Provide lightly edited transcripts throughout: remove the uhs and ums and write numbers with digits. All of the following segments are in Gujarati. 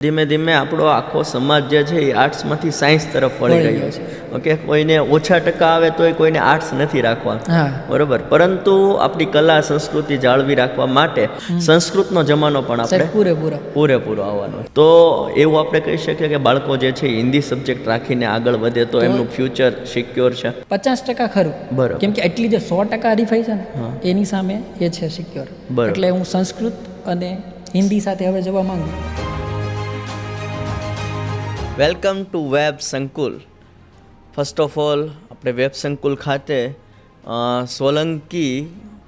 ધીમે ધીમે આપણો આખો સમાજ જે છે એ આર્ટ્સમાંથી સાયન્સ તરફ વળી રહ્યો છે. ઓકે, કોઈને ઓછા ટકા આવે તોય કોઈને આર્ટ્સ નથી રાખવા, બરોબર. પરંતુ આપણી કલા સંસ્કૃતિ જાળવી રાખવા માટે સંસ્કૃતનો જમાનો પણ આપણે પૂરેપૂરો આવવાનો. તો એવું આપણે કહી શકીએ કે બાળકો જે છે હિન્દી સબ્જેક્ટ રાખીને આગળ વધે તો એમનું ફ્યુચર સિક્યોર છે. 50% ખરું, બરાબર. કેમ કે એટલી જે 100% હરીફાઈ છે ને એની સામે એ છે સિક્યોર. એટલે હું સંસ્કૃત અને હિન્દી સાથે હવે જવા માંગુ. વેલકમ ટુ વેબ સંકુલ. ફર્સ્ટ ઓફ ઓલ આપણે વેબ સંકુલ ખાતે સોલંકી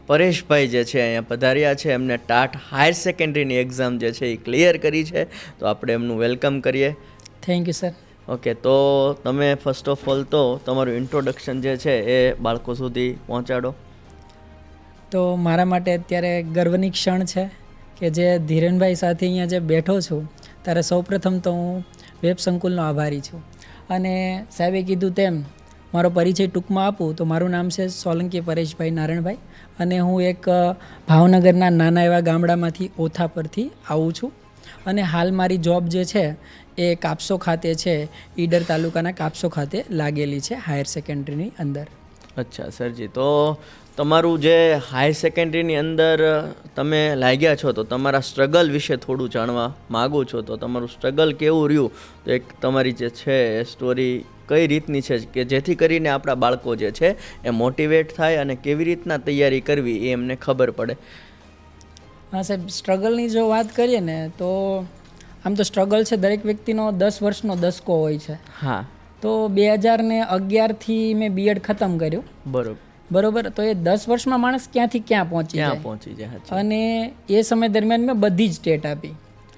પરેશભાઈ જે છે અહીંયા પધાર્યા છે. એમને ટાટ હાયર સેકન્ડરીની એક્ઝામ જે છે એ ક્લિયર કરી છે, તો આપણે એમનું વેલકમ કરીએ. Thank you sir. ઓકે, તો તમે ફર્સ્ટ ઓફ ઓલ તો તમારું ઇન્ટ્રોડક્શન જે છે એ બાળકો સુધી પહોંચાડો. તો મારા માટે અત્યારે ગર્વની ક્ષણ છે કે જે ધીરેનભાઈ સાથે અહીંયા જે બેઠો છું ત્યારે સૌપ્રથમ તો હું વેબ સંકુલનો આભારી છું. અને સાહેબે કીધું તેમ મારો પરિચય ટૂંકમાં આપું તો મારું નામ છે સોલંકી પરેશભાઈ નારણભાઈ, અને હું એક ભાવનગરના નાના એવા ગામડામાંથી ઓથા પરથી આવું છું. અને હાલ મારી જોબ જે છે એ કાપસો ખાતે છે, ઈડર તાલુકાના કાપસો ખાતે લાગેલી છે હાયર સેકન્ડરીની અંદર. અચ્છા સરજી, તો તમારું જે હાયર સેકન્ડરીની અંદર તમે લાગ્યા છો તો તમારા સ્ટ્રગલ વિશે થોડું જાણવા માગું છો. તો તમારું સ્ટ્રગલ કેવું રહ્યું, તો એક તમારી જે છે એ સ્ટોરી કઈ રીતની છે કે જેથી કરીને આપણા બાળકો જે છે એ મોટિવેટ થાય અને કેવી રીતના તૈયારી કરવી એ એમને ખબર પડે. હા સાહેબ, સ્ટ્રગલની જો વાત કરીએ ને તો આમ તો સ્ટ્રગલ છે દરેક વ્યક્તિનો 10 વર્ષનો દસકો હોય છે. હા, તો 2011થી મેં બીએડ ખતમ કર્યું. બરોબર. તો એ 10 વર્ષમાં માણસ ક્યાંથી ક્યાં પહોંચી જાય. અને એ સમય દરમિયાન મેં બધી જ ટેટ આપી.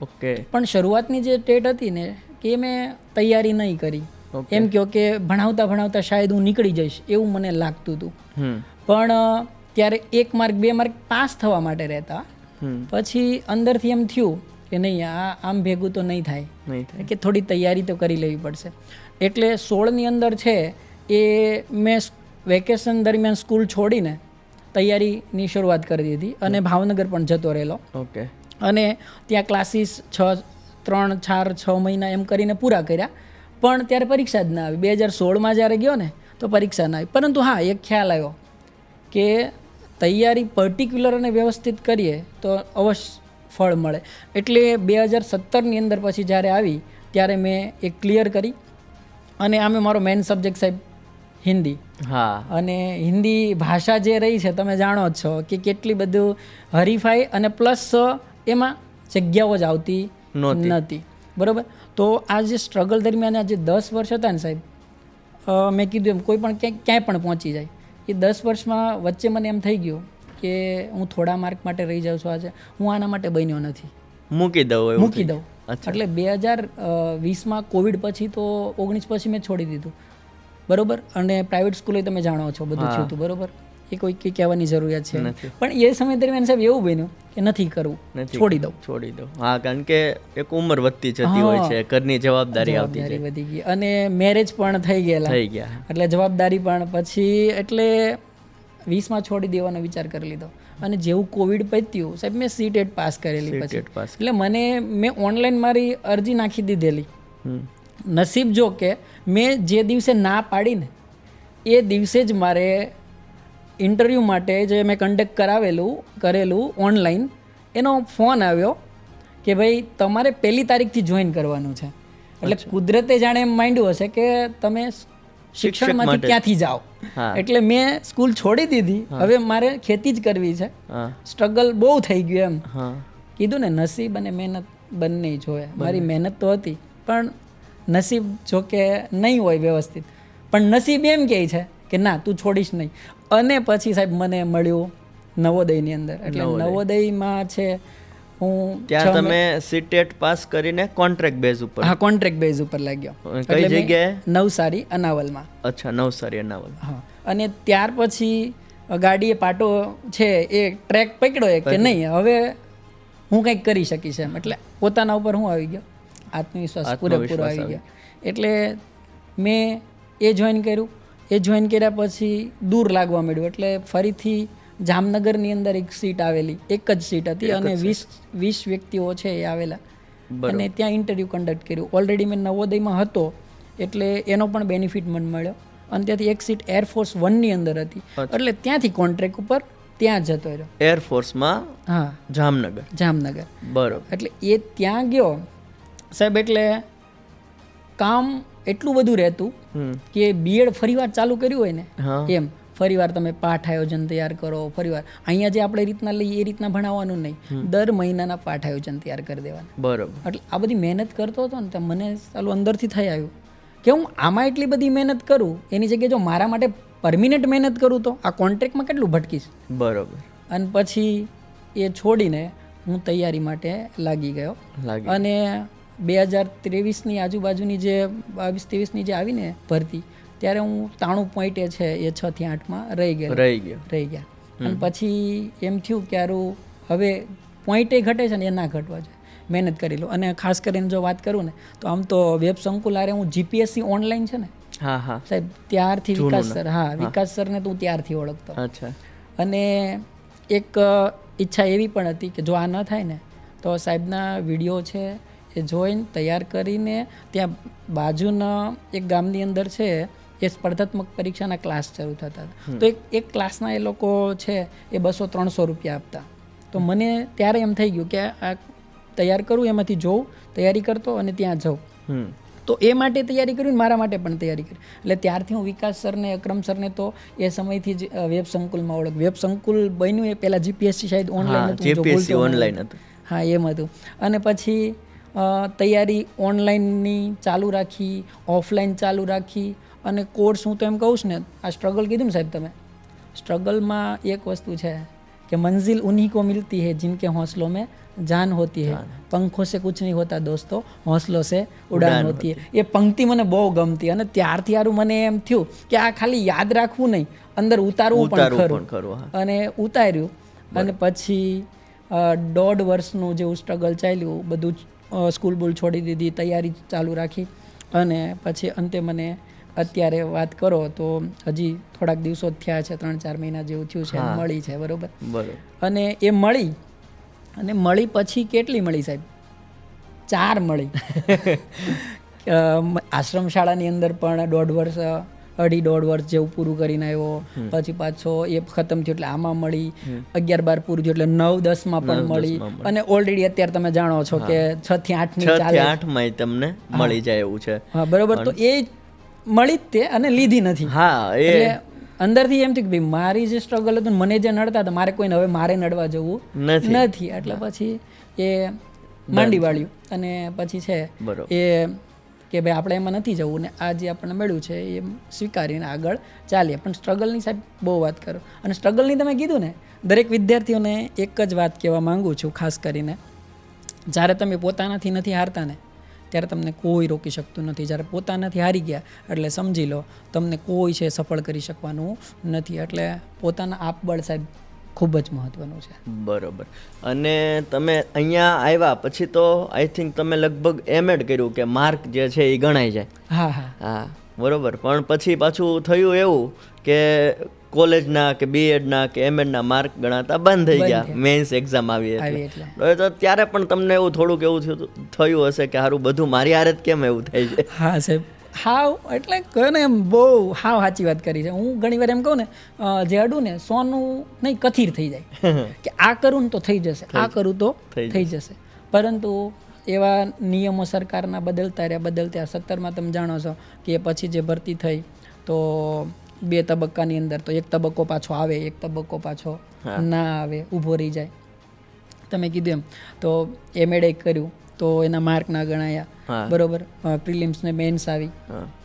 ઓકે. પણ શરૂઆતની જે ટેટ હતી ને કે મેં તૈયારી નહીં કરી. એમ કહો કે ભણાવતા શાયદ હું નીકળી જઈશ એવું મને લાગતું હતું. પણ ત્યારે 1 માર્ક 2 માર્ક પાસ થવા માટે રહેતા. પછી અંદરથી એમ થયું કે નહીં, આમ ભેગું તો નહીં થાય, કે થોડી તૈયારી તો કરી લેવી પડશે. એટલે 16ની અંદર છે એ મેં વેકેશન દરમિયાન સ્કૂલ છોડીને તૈયારીની શરૂઆત કરી દીધી અને ભાવનગર પણ જતો રહેલો. ઓકે. અને ત્યાં ક્લાસીસ 3-4-6 મહિના એમ કરીને પૂરા કર્યા, પણ ત્યારે પરીક્ષા જ ના આવી. 2016માં જ્યારે ગયો ને તો પરીક્ષા ના આવી. પરંતુ હા, એક ખ્યાલ આવ્યો કે તૈયારી પર્ટિક્યુલર અને વ્યવસ્થિત કરીએ તો અવશ્ય ફળ મળે. એટલે 2017ની અંદર પછી જ્યારે આવી ત્યારે મેં એક ક્લિયર કરી. અને આમે મારો મેઇન સબ્જેક્ટ સાહેબ હિન્દી. હા. અને હિન્દી ભાષા જે રહી છે તમે જાણો જ છો કે કેટલી બધું હરીફાઈ અને પ્લસ એમાં જગ્યાઓ જ આવતી નહોતી. બરાબર. તો આ જે સ્ટ્રગલ દરમિયાન આ જે 10 વર્ષ હતા ને સાહેબ, મેં કીધું એમ કોઈ પણ ક્યાંય પણ પહોંચી જાય. એ 10 વર્ષમાં વચ્ચે મને એમ થઈ ગયું કે હું થોડા માર્ક માટે રહી જાઉં છું, આજે હું આના માટે બન્યો નથી, મૂકી દઉં. એટલે 2020માં કોવિડ પછી તો 19 પછી મેં છોડી દીધું. બરોબર. અને પ્રાઇવેટ સ્કૂલે તમે જાણો છો બધું થયું હતું. બરોબર. એ કોઈ કહેવાની જરૂરિયાત છે નથી. પણ એ સમય દરમિયાન સાહેબ એવું બન્યું કે નથી કરવું, છોડી દઉં. હા, કારણ કે એક ઉંમર વધતી જતી હોય છે, ઘરની જવાબદારી વધી ગઈ અને મેરેજ પણ થઈ ગયા, એટલે જવાબદારી પણ પછી એટલે 20માં છોડી દેવાનો વિચાર કરી લીધો. અને જેવું કોવિડ પત્યું સાહેબ મેં સીટેટ પાસ કરેલી. પછી એટલે મેં ઓનલાઈન મારી અરજી નાખી દીધેલી. નસીબ જો કે મેં જે દિવસે ના પાડીને એ દિવસે જ મારે ઇન્ટરવ્યૂ માટે જે મેં કન્ડક્ટ કરેલું ઓનલાઈન, એનો ફોન આવ્યો કે ભાઈ તમારે 1 તારીખથી જોઈન કરવાનું છે. એટલે કુદરતે જાણે એમ માંડ્યું હશે કે તમે શિક્ષણમાંથી ક્યાંથી જાઓ. એટલે મેં સ્કૂલ છોડી દીધી. હવે મારે ખેતી જ કરવી છે. સ્ટ્રગલ બહુ થઈ ગયું એમ. કીધું ને, નસીબ અને મહેનત બંને જોયા. મારી મહેનત તો હતી પણ નસીબ જો કે નહીં હોય વ્યવસ્થિત, પણ નસીબ એમ કહે છે કે ના તું છોડીશ નહીં. અને પછી સાહેબ મને મળ્યું નવોદયની અંદર. એટલે નવોદયમાં છે હું ત્યાં તમે સીટેટ પાસ કરીને કોન્ટ્રાક્ટ બેઝ ઉપર. હા, કોન્ટ્રાક્ટ બેઝ ઉપર લાગ્યો. કઈ જગ્યાએ? નવસારી અનાવલમાં. અચ્છા, નવસારી અનાવલ. હા. અને ત્યાર પછી ગાડીએ પાટો છે એ ટ્રેક પકડ્યો કે નહીં હવે હું કંઈક કરી શકીશ એમ. એટલે પોતાના ઉપર હું આવી ગયો, આત્મવિશ્વાસ પૂરેપૂરો આવી ગયો. એટલે મેં એ જોઈન કર્યું. એ જોઈન કર્યા પછી દૂર લાગવા માંડ્યું. એટલે ફરીથી જામનગરની અંદર એક સીટ આવેલી, એક જ સીટ હતી અને 20 વ્યક્તિઓ છે એ આવેલા. અને ત્યાં ઇન્ટરવ્યૂ કન્ડક્ટ કર્યું. ઓલરેડી મેં નવોદયમાં હતો એટલે એનો પણ બેનિફિટ મને મળ્યો અને ત્યાંથી એક સીટ એરફોર્સ 1ની અંદર હતી એટલે ત્યાંથી કોન્ટ્રાક્ટ ઉપર ત્યાં જતો રહ્યો. એરફોર્સમાં? હા, જામનગર. બરોબર. એટલે એ ત્યાં ગયો સાહેબ, એટલે કામ એટલું બધું રહેતું કે બીએડ ફરીવાર ચાલુ કર્યું હોય ને એમ ફરીવાર તમે પાઠ આયોજન તૈયાર કરો, ફરીવાર અહીંયા જે આપણે રીતના લઈએ એ રીતના ભણાવવાનું નહીં, દર મહિનાના પાઠ આયોજન તૈયાર કરી દેવાના. બરોબર. એટલે આ બધી મહેનત કરતો હતો ને તો મને ચાલુ અંદરથી થઈ આવ્યું કે હું આમાં એટલી બધી મહેનત કરું એની જગ્યાએ જો મારા માટે પરમિનન્ટ મહેનત કરું તો આ કોન્ટ્રાક્ટમાં કેટલું ભટકીશ. બરોબર. અને પછી એ છોડીને હું તૈયારી માટે લાગી ગયો અને 2023ની આજુબાજુની જે 22-23ની જે આવીને ભરતી ત્યારે હું 93 પોઈન્ટે છે એ 6 થી 8માં રહી ગયા. અને પછી એમ થયું કે હારું હવે પોઈન્ટે ઘટે છે ને એ ના ઘટવા જોઈએ, મહેનત કરી લો. અને ખાસ કરીને જો વાત કરું ને તો આમ તો વેબ સંકુલ આરે હું જીપીએસસી ઓનલાઈન છે ને સાહેબ ત્યારથી વિકાસ સરને તો હું ત્યારથી ઓળખતો. અને એક ઈચ્છા એવી પણ હતી કે જો આ ન થાય ને તો સાહેબના વિડીયો છે એ જોઈને તૈયાર કરીને ત્યાં બાજુના એક ગામની અંદર છે એ સ્પર્ધાત્મક પરીક્ષાના ક્લાસ શરૂ થતા હતા. તો એક ક્લાસના એ લોકો છે એ 200-300 રૂપિયા આપતા. તો મને ત્યારે એમ થઈ ગયું કે આ તૈયાર કરું, એમાંથી જોઉં, તૈયારી કરતો અને ત્યાં જાઉં. તો એ માટે તૈયારી કર્યું, મારા માટે પણ તૈયારી કરી. એટલે ત્યારથી હું વિકાસ સરને, અક્રમ સરને તો એ સમયથી જ વેબ સંકુલમાં ઓળખ. વેબ સંકુલ બન્યું એ પહેલાં જીપીએસસી શાયદ ઓનલાઈન હતું. હા, એમ હતું. અને પછી તૈયારી ઓનલાઈનની ચાલુ રાખી, ઓફલાઈન ચાલુ રાખી. અને કોર્સ હું તો એમ કહું છું ને, આ સ્ટ્રગલ કીધું ને સાહેબ તમે, સ્ટ્રગલમાં એક વસ્તુ છે कि मंजिल उन्हीं को मिलती है जिनके हौसलों में जान होती है, पंखों से कुछ नहीं होता दोस्तों, हौसलों से उड़ान होती है. એ પંક્તિ મને બહુ ગમતી અને ત્યારથી હારું મને એમ થયું કે આ ખાલી યાદ રાખવું નહીં, અંદર ઉતારવું પણ ખરું. અને ઉતાર્યું. અને પછી 1.5 વર્ષનું જેવું સ્ટ્રગલ ચાલ્યું, બધું સ્કૂલ બૂલ છોડી દીધી, તૈયારી ચાલુ રાખી. અને પછી અંતે મને અત્યારે વાત કરો તો હજી થોડાક દિવસો જ થયા છે, 3-4 મહિના જેવું થયું છે, મળી છે. બરોબર. અને એ મળી પછી કેટલી મળી સાહેબ? 4 મળી. આશ્રમ શાળાની અંદર પણ 1.5 વર્ષ જેવું પૂરું કરીને આવ્યો. પછી પાછો એ ખતમ થયું એટલે આમાં મળી. 11-12 પૂરું થયું એટલે 9-10માં પણ મળી. અને ઓલરેડી અત્યારે તમે જાણો છો કે 6 થી 8 તમને મળી જાય એવું છે. હા, બરોબર. તો એ મળી જ તે અને લીધી નથી. એટલે અંદરથી એમ થયું કે ભાઈ મારી જે સ્ટ્રગલ હતું, મને જે નડતા હતા, મારે કોઈને હવે મારે નડવા જવું નથી. એટલે પછી એ માંડી વાળ્યું. અને પછી છે એ કે ભાઈ આપણે એમાં નથી જવું ને આ જે આપણને મળ્યું છે એ સ્વીકારીને આગળ ચાલીએ. પણ સ્ટ્રગલની સાહેબ બહુ વાત કરો. અને સ્ટ્રગલની તમે કીધું ને, દરેક વિદ્યાર્થીઓને એક જ વાત કહેવા માંગુ છું ખાસ કરીને, જ્યારે તમે પોતાનાથી નથી હારતા ને ત્યારે તમને કોઈ રોકી શકતું નથી. જ્યારે પોતાનાથી હારી ગયા એટલે સમજી લો તમને કોઈ છે સફળ કરી શકવાનું નથી. એટલે પોતાના આપબળ સાહેબ ખૂબ જ મહત્વનું છે. બરોબર. અને તમે અહીંયા આવ્યા પછી તો આઈ થિંક તમે લગભગ એમએડ કર્યું કે માર્ક જે છે એ ગણાઈ જાય. હા, બરોબર. પણ પછી પાછું થયું એવું કે કોલેજના કે બીએડના કે એમએડના માર્ક ગણાતા બંધ થઈ ગયા, મેન્સ એક્ઝામ આવી એટલે. તો ત્યારે પણ તમને એવું થોડુંક એવું થયું હશે કે સારું બધું મારી હારે જ કેમ એવું થાય છે? હા સાહેબ, હાવ એટલે કહો ને એમ બહુ હાવ સાચી વાત કરી છે. હું ઘણી વાર એમ કહું ને, જે અડું ને સોનું નહીં કથીર થઈ જાય કે આ કરું ને તો થઈ જશે, આ કરું તો થઈ જશે. પરંતુ એવા નિયમો સરકારના બદલતા 17માં તમે જાણો છો કે પછી જે ભરતી થઈ તો 2 તબક્કાની અંદર તો એક તબક્કો પાછો આવે, એક તબક્કો પાછો ના આવે, ઊભો રહી જાય. તમે કીધું એમ તો એમએડ કર્યું તો એના માર્ક ના ગણાયા. બરોબર. પ્રિલિમ્સ ને મેન્સ આવી.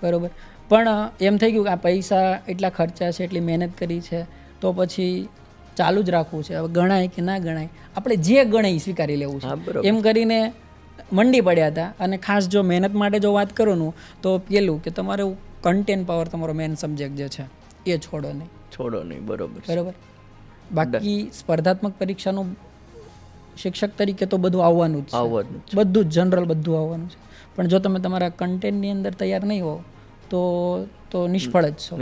બરોબર. પણ એમ થઈ ગયું કે આ પૈસા એટલા ખર્ચા છે, એટલી મહેનત કરી છે, તો પછી ચાલુ જ રાખવું છે. હવે ગણાય કે ના ગણાય, આપણે જે ગણાય સ્વીકારી લેવું છે એમ કરીને મંડી પડ્યા હતા. અને ખાસ જો મહેનત માટે જો વાત કરું તો પેલું કે તમારે કન્ટેન્ટ પાવર, તમારો મેન સબ્જેક્ટ જે છે એ છોડો નહીં. બરોબર. બાકી સ્પર્ધાત્મક પરીક્ષાનું શિક્ષક તરીકે તો બધું આવવાનું જ છે, બધું જ જનરલ બધું આવવાનું છે. પણ જો તમે તમારા કન્ટેન્ટની અંદર તૈયાર નહીં હો તો નિષ્ફળ જ છો.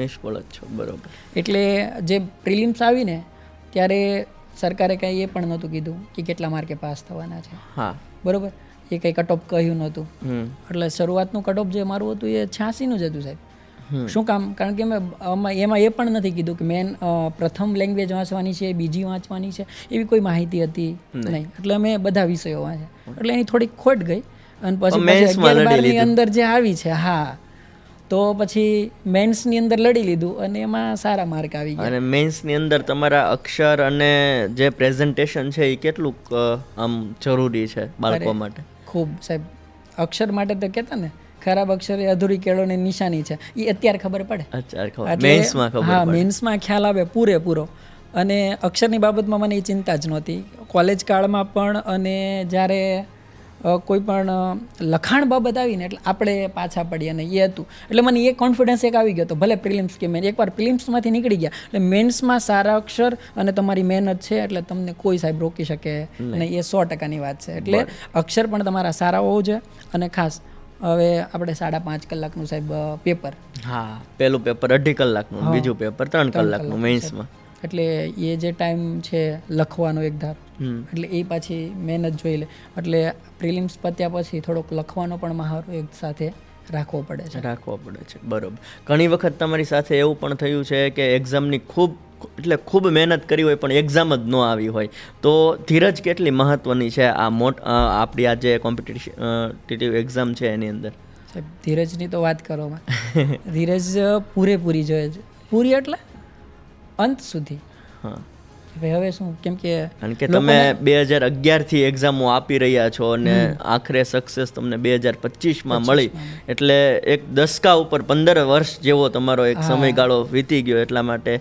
બરોબર. એટલે જે પ્રિલિમ્સ આવીને ત્યારે સરકારે કાંઈ એ પણ નહોતું કીધું કે કેટલા માર્કે પાસ થવાના છે. બરોબર. એ કંઈ કટ ઓફ કહ્યું નહોતું. એટલે શરૂઆતનું કટ ઓફ જે મારું હતું એ 86નું જ હતું સાહેબ. શું કામ? કારણ કે એમાં એ પણ નથી કીધું કે મેન પ્રથમ લેંગ્વેજ વાંચવાની છે, બીજી વાંચવાની છે, એવી કોઈ માહિતી હતી નહીં. એટલે અમે બધા વિષયો વાંચ્યા, એટલે એની થોડીક ખોટ ગઈ. અને પછી 11-12ની અંદર જે આવી છે, હા, તો પછી મેન્સની અંદર લડી લીધું અને એમાં સારા માર્ક આવી ગયા. અને મેન્સની અંદર તમારા અક્ષર અને જે પ્રેઝન્ટેશન છે એ કેટલું આમ જરૂરી છે બાળકો માટે? ખૂબ સાહેબ, અક્ષર માટે તો કહેતા ને, ખરાબ અક્ષર એ અધૂરી કેળવણી નિશાની છે, એ અત્યારે ખબર પડે. હા, મેન્સમાં ખ્યાલ આવે પૂરેપૂરો. અને અક્ષરની બાબતમાં મને એ ચિંતા જ નહોતી કોલેજ કાળમાં પણ. અને જ્યારે કોઈ પણ લખાણ બાબત આવીને એટલે આપણે પાછા પડીએ અને એ હતું. એટલે મને એ કોન્ફિડન્સ એક આવી ગયો હતો, ભલે પ્રિલિમ્સ કે મેન. એકવાર પ્રિલિમ્સમાંથી નીકળી ગયા એટલે મેન્સમાં સારા અક્ષર અને તમારી મહેનત છે એટલે તમને કોઈ સાહેબ રોકી શકે નહીં. એ 100%ની વાત છે. એટલે અક્ષર પણ તમારા સારા હોવું જોઈએ. અને ખાસ હવે આપણે 5.5 કલાકનું સાહેબ પેપર, હા, પહેલું પેપર 2.5 કલાકનું, બીજું પેપર 3 કલાકનું મેન્સમાં. એટલે એ જે ટાઈમ છે લખવાનો એક ધાર, એટલે એ પાછી મહેનત જોઈ લે. એટલે પ્રિલિમ્સ પત્યા પછી થોડોક લખવાનો પણ મહારો એક સાથે રાખવો પડે છે. બરોબર. ઘણી વખત તમારી સાથે એવું પણ થયું છે કે એક્ઝામની ખૂબ મહેનત કરી હોય પણ એક્ઝામ જ ન આવી હોય, તો ધીરજ કેટલી મહત્વની છે આપણી આ જે કોમ્પિટિટિવ એક્ઝામ છે એની અંદર? સાહેબ, ધીરજની તો વાત કરો, ધીરજ પૂરેપૂરી જોઈએ છે. પૂરી એટલે અંત સુધી. હા, હવે શું, કેમ કે કારણ કે તમે 2011થી એક્ઝામો આપી રહ્યા છો અને આખરે સક્સેસ તમને 2025માં મળી, એટલે એક દશકા ઉપર 15 વર્ષ જેવો તમારો એક સમયગાળો વીતી ગયો. એટલા માટે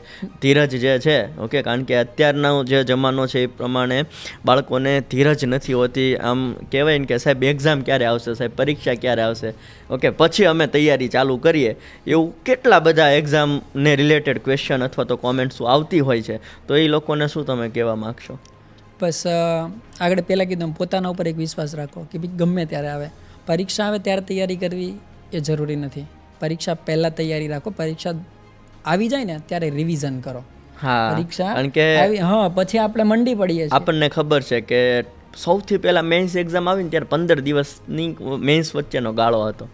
ધીરજ જે છે, ઓકે, કારણ કે અત્યારનો જે જમાનો છે એ પ્રમાણે બાળકોને ધીરજ નથી હોતી. આમ કહેવાય ને કે સાહેબ એક્ઝામ ક્યારે આવશે, સાહેબ પરીક્ષા ક્યારે આવશે, ઓકે, પછી અમે તૈયારી ચાલુ કરીએ. એવું કેટલા બધા એક્ઝામને રિલેટેડ ક્વેશ્ચન અથવા તો કોમેન્ટ્સ આવતી હોય છે, તો એ લોકોને શું તમે કહેવા માગશો? બસ આગળ પહેલાં કીધું, પોતાના ઉપર એક વિશ્વાસ રાખો કે ભાઈ ગમે ત્યારે આવે, પરીક્ષા આવે ત્યારે તૈયારી કરવી એ જરૂરી નથી. પરીક્ષા પહેલાં તૈયારી રાખો, પરીક્ષા આવી જાય ને ત્યારે રિવિઝન કરો. હા, પરીક્ષા કારણ કે પછી આપણે મંડી પડીએ છીએ. આપણને ખબર છે કે સૌથી પહેલા મેન્સ એક્ઝામ આવી ને ત્યારે 15 દિવસની મેન્સ વચ્ચેનો ગાળો હતો,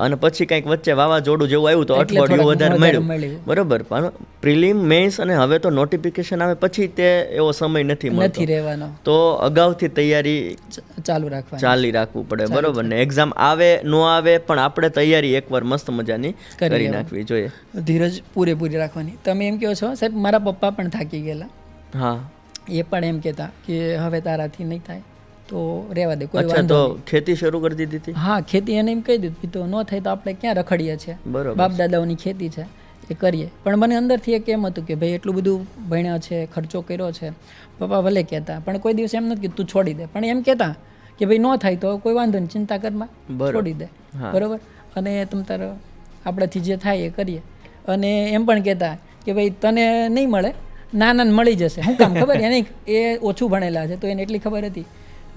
અને પછી કંઈક વચ્ચે વાવાઝોડું જેવું આવ્યું તો અઠવાડિયું વધારે મળ્યું, બરોબર. પણ પ્રિલિમ, મેન્સ અને હવે તો નોટિફિકેશન આવે પછી તે એવો સમય નથી રહેવાનો, તો અગાઉથી તૈયારી ચાલી રાખવું પડે, બરોબર ને? એક્ઝામ આવે ન આવે પણ આપણે તૈયારી એકવાર મસ્ત મજાની કરી નાખવી જોઈએ. ધીરજ પૂરેપૂરી રાખવાની. તમે એમ કહો છો સાહેબ, મારા પપ્પા પણ થાકી ગયેલા. હા, એ પણ એમ કહેતા કે હવે તારાથી નહીં થાય તો રહેવા દે, કોઈ વાંધો નહીં. ખેતી શરૂ કરી દીધી હતી? હા, ખેતી એને એમ કહી દીધું, તો ન થાય તો આપણે ક્યાં રખડીએ છીએ, બાપ દાદાઓની ખેતી છે એ કરીએ. પણ મને અંદરથી એક એમ હતું કે ભાઈ એટલું બધું ભણ્યા છે, ખર્ચો કર્યો છે. પપ્પા ભલે કહેતા, પણ કોઈ દિવસ એમ નથી કે તું છોડી દે, પણ એમ કહેતા કે ભાઈ ન થાય તો કોઈ વાંધો નહીં, ચિંતા કરમાં, છોડી દે, બરોબર. અને તમ તારે આપણાથી જે થાય એ કરીએ. અને એમ પણ કહેતા કે ભાઈ તને નહીં મળે, નાના મળી જશે. શું કામ ખબર? એને એ ઓછું ભણેલા છે તો એને એટલી ખબર હતી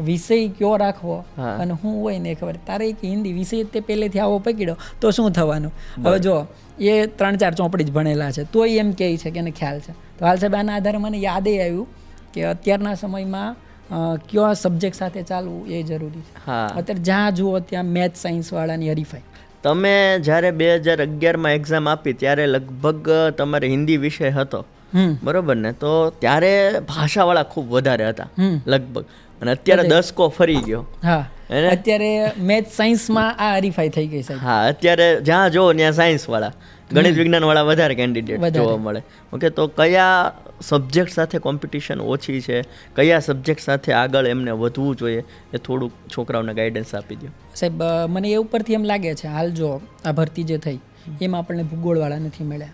વિષય કયો રાખવો અને શું હોય ને એ ખબર. તારે એક હિન્દી વિષય તે પહેલેથી આવો પકડ્યો તો શું થવાનું? હવે જો એ 3-4 ચોપડી જ ભણેલા છે તોય એમ કહે છે કે એને ખ્યાલ છે. તો હાલ સાહેબ આના આધારે મને યાદ આવ્યું કે અત્યારના સમયમાં કયો સબ્જેક્ટ સાથે ચાલવું એ જરૂરી છે. અત્યારે જ્યાં જુઓ ત્યાં મેથ્સ સાયન્સ વાળાની હરીફાઈ. તમે જ્યારે 2011માં એક્ઝામ આપી ત્યારે લગભગ તમારે હિન્દી વિષય હતો, બરોબર ને? તો ત્યારે ભાષાવાળા ખૂબ વધારે હતા લગભગ, અને અત્યારે દસકો ફરી ગયો. હા, અત્યારે મેથ્સ સાયન્સમાં આ હરીફાઈ થઈ ગઈ છે. હા, અત્યારે જ્યાં જો ત્યાં સાયન્સ વાળા, ગણિત વિજ્ઞાન વાળા વધારે કેન્ડિડેટ જોવા મળે. ઓકે, તો કયા સબ્જેક્ટ સાથે કોમ્પિટિશન ઓછી છે, કયા સબ્જેક્ટ સાથે આગળ એમને વધવું જોઈએ, એ થોડુંક છોકરાઓને ગાઈડન્સ આપી દો સાહેબ. મને એ ઉપરથી એમ લાગે છે હાલ જો આ ભરતી જે થઈ એમાં આપણને ભૂગોળવાળા નથી મળ્યા,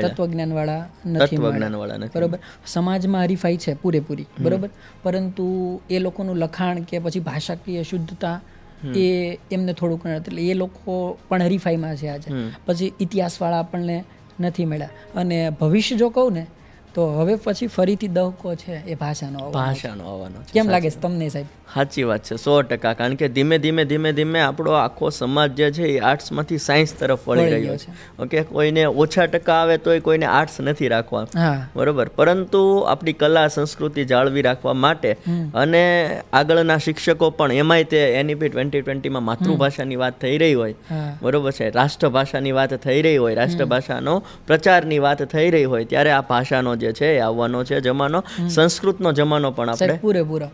તત્વજ્ઞાન વાળા નથી મળ્યા, બરોબર. સમાજમાં હરીફાઈ છે પૂરેપૂરી, બરોબર, પરંતુ એ લોકોનું લખાણ કે પછી ભાષાકીય શુદ્ધતા એ એમને થોડુંક, એટલે એ લોકો પણ હરીફાઈમાં છે આજે. પછી ઇતિહાસ વાળા આપણને નથી મળ્યા. અને ભવિષ્ય જો કહું ને તો હવે પછી ફરીથી દહકો છે એ ભાષાનો આવવાનો છે. કેમ લાગે છે તમને સાહેબ? સાચી વાત છે, 100%. કારણ કે ધીમે ધીમે આપણો આખો સમાજ જે છે એ આર્ટ્સમાંથી સાયન્સ તરફ વળી રહ્યો છે. ઓકે, કોઈને ઓછા ટકા આવે તોય કોઈને આર્ટ્સ નથી રાખવા, બરોબર. પરંતુ આપણી કલા સંસ્કૃતિ જાળવી રાખવા માટે અને આગળના શિક્ષકો પણ, એમાંય તે NEP 2020માં માતૃભાષાની વાત થઈ રહી હોય, બરોબર છે, રાષ્ટ્રભાષાની વાત થઈ રહી હોય, રાષ્ટ્રભાષાનો પ્રચારની વાત થઈ રહી હોય, ત્યારે આ ભાષાનો જે છે એ આવવાનો છે જમાનો. સંસ્કૃતનો જમાનો પણ આપણે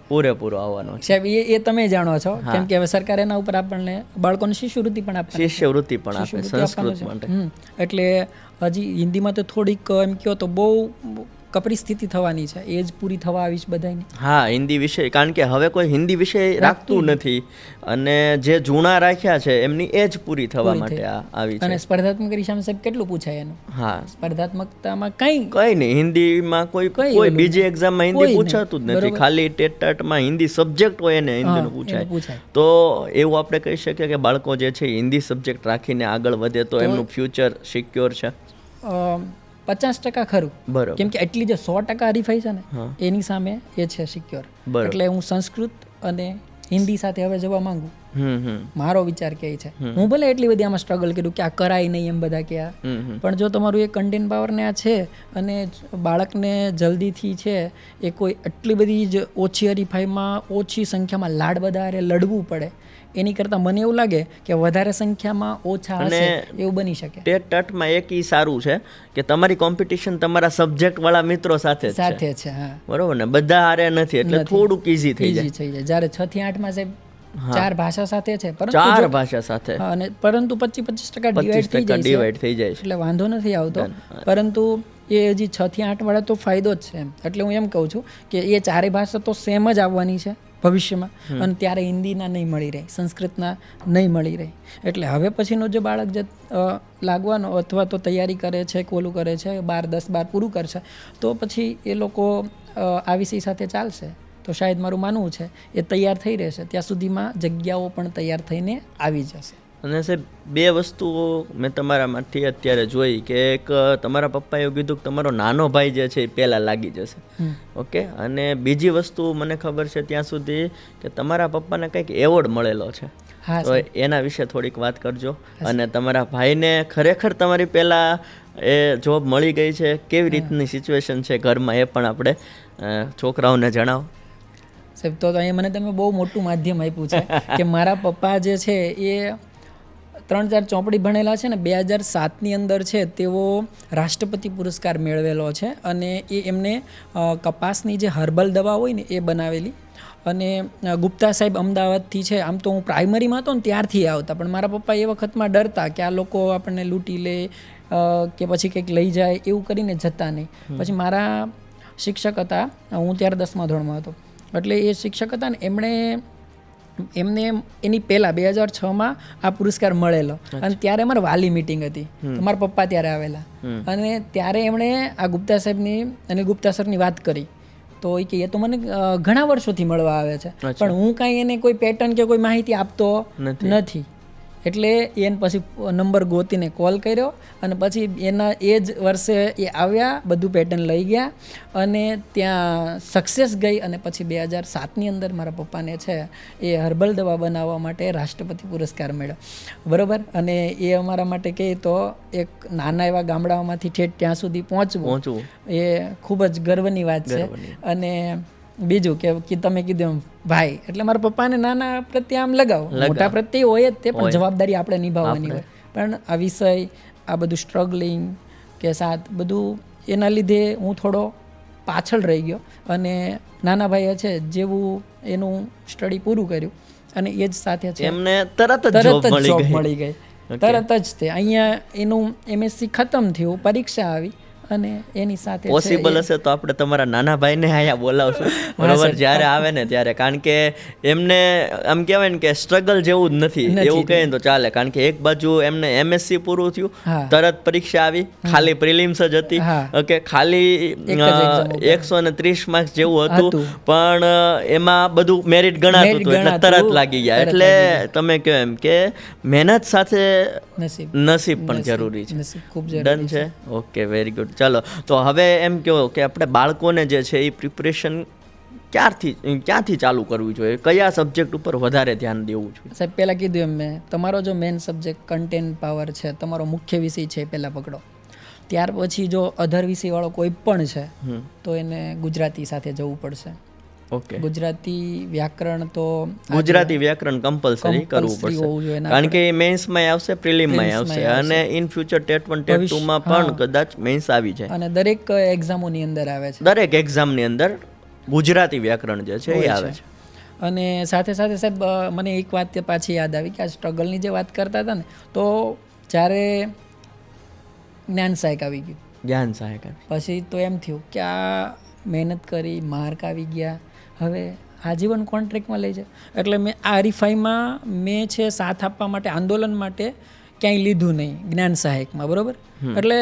પૂરેપૂરો આવવાનો છે સાહેબ. એ તમે જાણો છો, કેમ કે હવે સરકાર એના ઉપર આપણને બાળકોને શિષ્યવૃત્તિ પણ આપે સંસ્કૃત માટે. એટલે હજી હિન્દીમાં તો થોડીક એમ કહો તો બહુ કપરી સ્થિતિ થવાની છે, એજ પૂરી થવા આવી છે બધાની. હા, હિન્દી વિષય, કારણ કે હવે કોઈ હિન્દી વિષય રાખતું નથી, અને જે જૂના રાખ્યા છે એમની એજ પૂરી થવા માટે આવી છે. અને સ્પર્ધાત્મક પરીક્ષામાં સાહેબ કેટલું પૂછાય એનું? હા, સ્પર્ધાત્મકતામાં કઈ નહીં. હિન્દીમાં કોઈ બીજી એક્ઝામમાં હિન્દી પૂછાતું જ નથી. ખાલી ટેટમાં હિન્દી સબ્જેક્ટ હોય એને હિન્દીનું પૂછાય. તો એવું આપણે કહી શકીએ કે બાળકો જે છે હિન્દી સબ્જેક્ટ રાખીને આગળ વધે તો એમનું ફ્યુચર સિક્યોર છે. 50% ખરું, બરાબર. કેમ કે એટલી જે 100% હરીફાઈ છે ને એની સામે એ છે સિક્યોર. એટલે હું સંસ્કૃત અને હિન્દી સાથે હવે જવા માંગુ. મારો વિચાર કે છે, હું ભલે એટલી બધી આમાં સ્ટ્રગલ કર્યું કે આ કરાય નહીં એમ બધા કે પણ જો તમારું એ કન્ટેન્ટ પાવર ને આ છે અને બાળકને જલ્દીથી છે એ કોઈ એટલી બધી જ ઓછી હરીફાઈમાં ઓછી સંખ્યામાં વધારે લડવું પડે એની કરતાં મને એવું લાગે કે વધારે સંખ્યામાં ઓછા હશે એવું બની શકે. ટેટમાં એક ઈ સારું છે કે તમારી કોમ્પિટિશન તમારા સબ્જેક્ટ વાળા મિત્રો સાથે છે. હા, બરોબર ને, બધા હારે નથી, એટલે થોડુંક ઈઝી થઈ જાય. જ્યારે 6 થી 8 માં સાહેબ 4 ભાષા સાથે છે, અને પરંતુ 25% ડિવાઈડ થઈ જાય એટલે વાંધો નથી આવતો. પરંતુ એ હજી 6 થી 8 વાળા તો ફાયદો જ છે એમ. એટલે હું એમ કહું છું કે એ ચારે ભાષા તો સેમ જ આવવાની છે ભવિષ્યમાં, અને ત્યારે હિન્દીના નહીં મળી રહે, સંસ્કૃતના નહીં મળી રહે. એટલે હવે પછીનો જે બાળક જે લાગવાનો અથવા તો તૈયારી કરે છે, કોલું કરે છે, 10-12 પૂરું કરશે, તો પછી એ લોકો આ વિષય સાથે ચાલશે. તો શાયદ મારું માનવું છે એ તૈયાર થઈ રહેશે, ત્યાં સુધીમાં જગ્યાઓ પણ તૈયાર થઈને આવી જશે. અને સાહેબ, 2 વસ્તુઓ મેં તમારામાંથી અત્યારે જોઈ કે એક તમારા પપ્પાએ એવું કીધું કે તમારો નાનો ભાઈ જે છે એ પહેલાં લાગી જશે. ઓકે, અને બીજી વસ્તુ મને ખબર છે ત્યાં સુધી કે તમારા પપ્પાને કંઈક એવોર્ડ મળેલો છે, તો એના વિશે થોડીક વાત કરજો. અને તમારા ભાઈને ખરેખર તમારી પહેલાં એ જોબ મળી ગઈ છે, કેવી રીતની સિચ્યુએશન છે ઘરમાં, એ પણ આપણે છોકરાઓને જણાવો સાહેબ. તો અહીંયા મને તમે બહુ મોટું માધ્યમ આપ્યું છે કે મારા પપ્પા જે છે એ 3-4 ચોપડી ભણેલા છે ને, 2007ની અંદર છે તેઓ રાષ્ટ્રપતિ પુરસ્કાર મેળવેલો છે, અને એ એમને કપાસની જે હર્બલ દવા હોય ને એ બનાવેલી. અને ગુપ્તા સાહેબ અમદાવાદથી છે. આમ તો હું પ્રાઇમરીમાં હતો ને ત્યારથી આવતા, પણ મારા પપ્પા એ વખતમાં ડરતા કે આ લોકો આપણને લૂંટી લે કે પછી કંઈક લઈ જાય, એવું કરીને જતા નહીં. પછી મારા શિક્ષક હતા, હું ત્યારે 10મા ધોરણમાં હતો, એટલે એ શિક્ષક હતા ને એમને એની પહેલાં 2006માં આ પુરસ્કાર મળેલો. અને ત્યારે અમારે વાલી મિટિંગ હતી, મારા પપ્પા ત્યારે આવેલા, અને ત્યારે એમણે આ ગુપ્તા સાહેબની અને ગુપ્તા સરની વાત કરી. તો એ કે એ તો મને ઘણા વર્ષોથી મળવા આવે છે, પણ હું કાંઈ એને કોઈ પેટર્ન કે કોઈ માહિતી આપતો નથી. એટલે એને પછી નંબર ગોતીને કોલ કર્યો, અને પછી એના એ જ વર્ષે એ આવ્યા, બધું પેટર્ન લઈ ગયા, અને ત્યાં સક્સેસ ગઈ. અને પછી 2007ની અંદર મારા પપ્પાને છે એ હર્બલ દવા બનાવવા માટે રાષ્ટ્રપતિ પુરસ્કાર મળ્યો, બરાબર. અને એ અમારા માટે કહીએ તો એક નાના એવા ગામડાઓમાંથી ઠેઠ ત્યાં સુધી પહોંચવું એ ખૂબ જ ગર્વની વાત છે. અને બીજું કે તમે કીધું ભાઈ, એટલે મારા પપ્પાને નાના પ્રત્યે આમ લગાવ, મોટા પ્રત્યે હોય જ તે, પણ જવાબદારી આપણે નિભાવવાની હોય. પણ આ વિષય, આ બધું સ્ટ્રગલિંગ કે સાથ બધું, એના લીધે હું થોડો પાછળ રહી ગયો. અને નાના ભાઈએ છે જેવું એનું સ્ટડી પૂરું કર્યું, અને એ જ સાથે છે એમને તરત જ જોબ મળી ગઈ. તરત જ તે અહીંયા એનું MSc ખતમ થયું, પરીક્ષા આવી, અને એની સાથે પોસિબલ હશે તો આપણે તમારા નાના ભાઈને અહીંયા બોલાવશું, બરોબર, જ્યારે આવે ને ત્યારે. કારણ કે એમને આમ કહેવાય ને કે સ્ટ્રગલ જેવું જ નથી, એવું કહે તો ચાલે. કારણ કે એક બાજુ એમને MSc પૂરું થયું, તરત પરીક્ષા આવી, ખાલી પ્રિલિમ્સ જ હતી, ઓકે, ખાલી 130 માર્ક્સ જેવું હતું, પણ એમાં બધું મેરિટ ગણાતું હતું, એટલે તરત લાગી ગયા. એટલે તમે કહો એમ કે મહેનત સાથે નસીબ પણ જરૂરી છે. ડન છે, ઓકે, વેરી ગુડ. ચાલો તો હવે એમ કહો કે આપણે બાળકોને જે છે એ પ્રિપરેશન ક્યાંથી ચાલુ કરવું જોઈએ, કયા સબ્જેક્ટ ઉપર વધારે ધ્યાન દેવું જોઈએ? સાહેબ પહેલાં કીધું એમ મેં, તમારો જો મેઇન સબ્જેક્ટ કન્ટેન્ટ પાવર છે, તમારો મુખ્ય વિષય છે, પહેલાં પકડો. ત્યાર પછી જો અધર વિષયવાળો કોઈ પણ છે તો એને ગુજરાતી સાથે જવું પડશે. ઓકે, ગુજરાતી વ્યાકરણ તો ગુજરાતી વ્યાકરણ કમ્પલસરી કરવું પડશે, કારણ કે મેન્સમાં આવશે, પ્રિલિમમાં આવશે, અને ઇન ફ્યુચર ટેટ 1 ટેટ 2 માં પણ કદાચ મેન્સ આવી જાય, અને દરેક એક્ઝામોની અંદર આવે છે. દરેક એક્ઝામની અંદર ગુજરાતી વ્યાકરણ જે છે એ આવે છે. અને સાથે સાથે સાહેબ મને એક વાત પાછી યાદ આવી કે આ સ્ટ્રગલની જે વાત કરતા હતા ને, તો જ્યારે જ્ઞાન સહાયક આવી ગયું, જ્ઞાન સહાયક પછી તો એમ થયું કે આ મહેનત કરી, માર્ક આવી ગયા, હવે આજીવન કોન્ટ્રાક્ટમાં લઈ જાય. એટલે મેં આ હરીફાઈમાં મેં છે સાથ આપવા માટે, આંદોલન માટે ક્યાંય લીધું નહીં જ્ઞાન સહાયકમાં, બરોબર. એટલે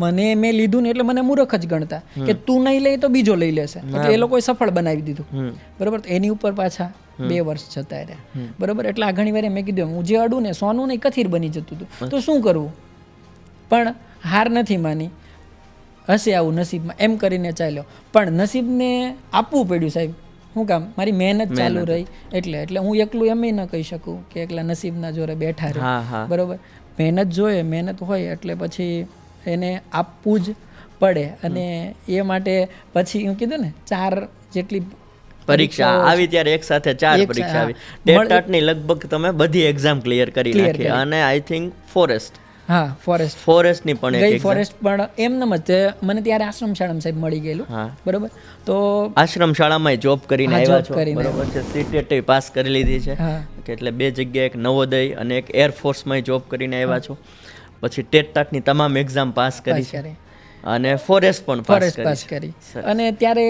મેં લીધું નહીં એટલે મને મૂર્ખ જ ગણતા કે તું નહીં લે તો બીજો લઈ લેશે, એટલે એ લોકોએ સફળ બનાવી દીધું, બરોબર. તો એની ઉપર પાછા 2 વર્ષ જતા રહ્યા, બરોબર. એટલે આ ઘણી વાર મેં કીધું હું જે અડું ને સોનું નહીં કથીર બની જતું હતું, તો શું કરવું, પણ હાર નથી માની, હશે આવું નસીબમાં એમ કરીને ચાલ્યો. પણ નસીબને આપવું પડ્યું સાહેબ, શું કામ, મારી મહેનત ચાલુ રહી એટલે હું એકલું એમ ન કહી શકું કે એકલા નસીબના જોરે બેઠા રહે, બરોબર. મહેનત જોઈએ, મહેનત હોય એટલે પછી એને આપવું જ પડે. અને એ માટે પછી હું કીધું ને 4 જેટલી પરીક્ષા આવી, ત્યારે એક સાથે 4 પરીક્ષા આવી. ટેટની લગભગ તમે બધી એક્ઝામ ક્લિયર કરી નાખી, અને આઈ થિંક ફોરેસ્ટની પણ ગઈ. ફોરેસ્ટ પણ એમ જ મને ત્યારે આશ્રમ શાળામાં સાહેબ મળી ગયેલું, બરોબર. તો આશ્રમ શાળામાં જોબ કરીને આવ્યા છો, બરોબર છે. સીટેટ પાસ કરી લીધી છે, એટલે 2 જગ્યાએ, એક નવોદય અને એક એરફોર્સમાં જોબ કરીને આવ્યા છો. પછી ટેટની તમામ એક્ઝામ પાસ કરી છે, અને ફોરેસ્ટ પણ પાસ કરી. અને ત્યારે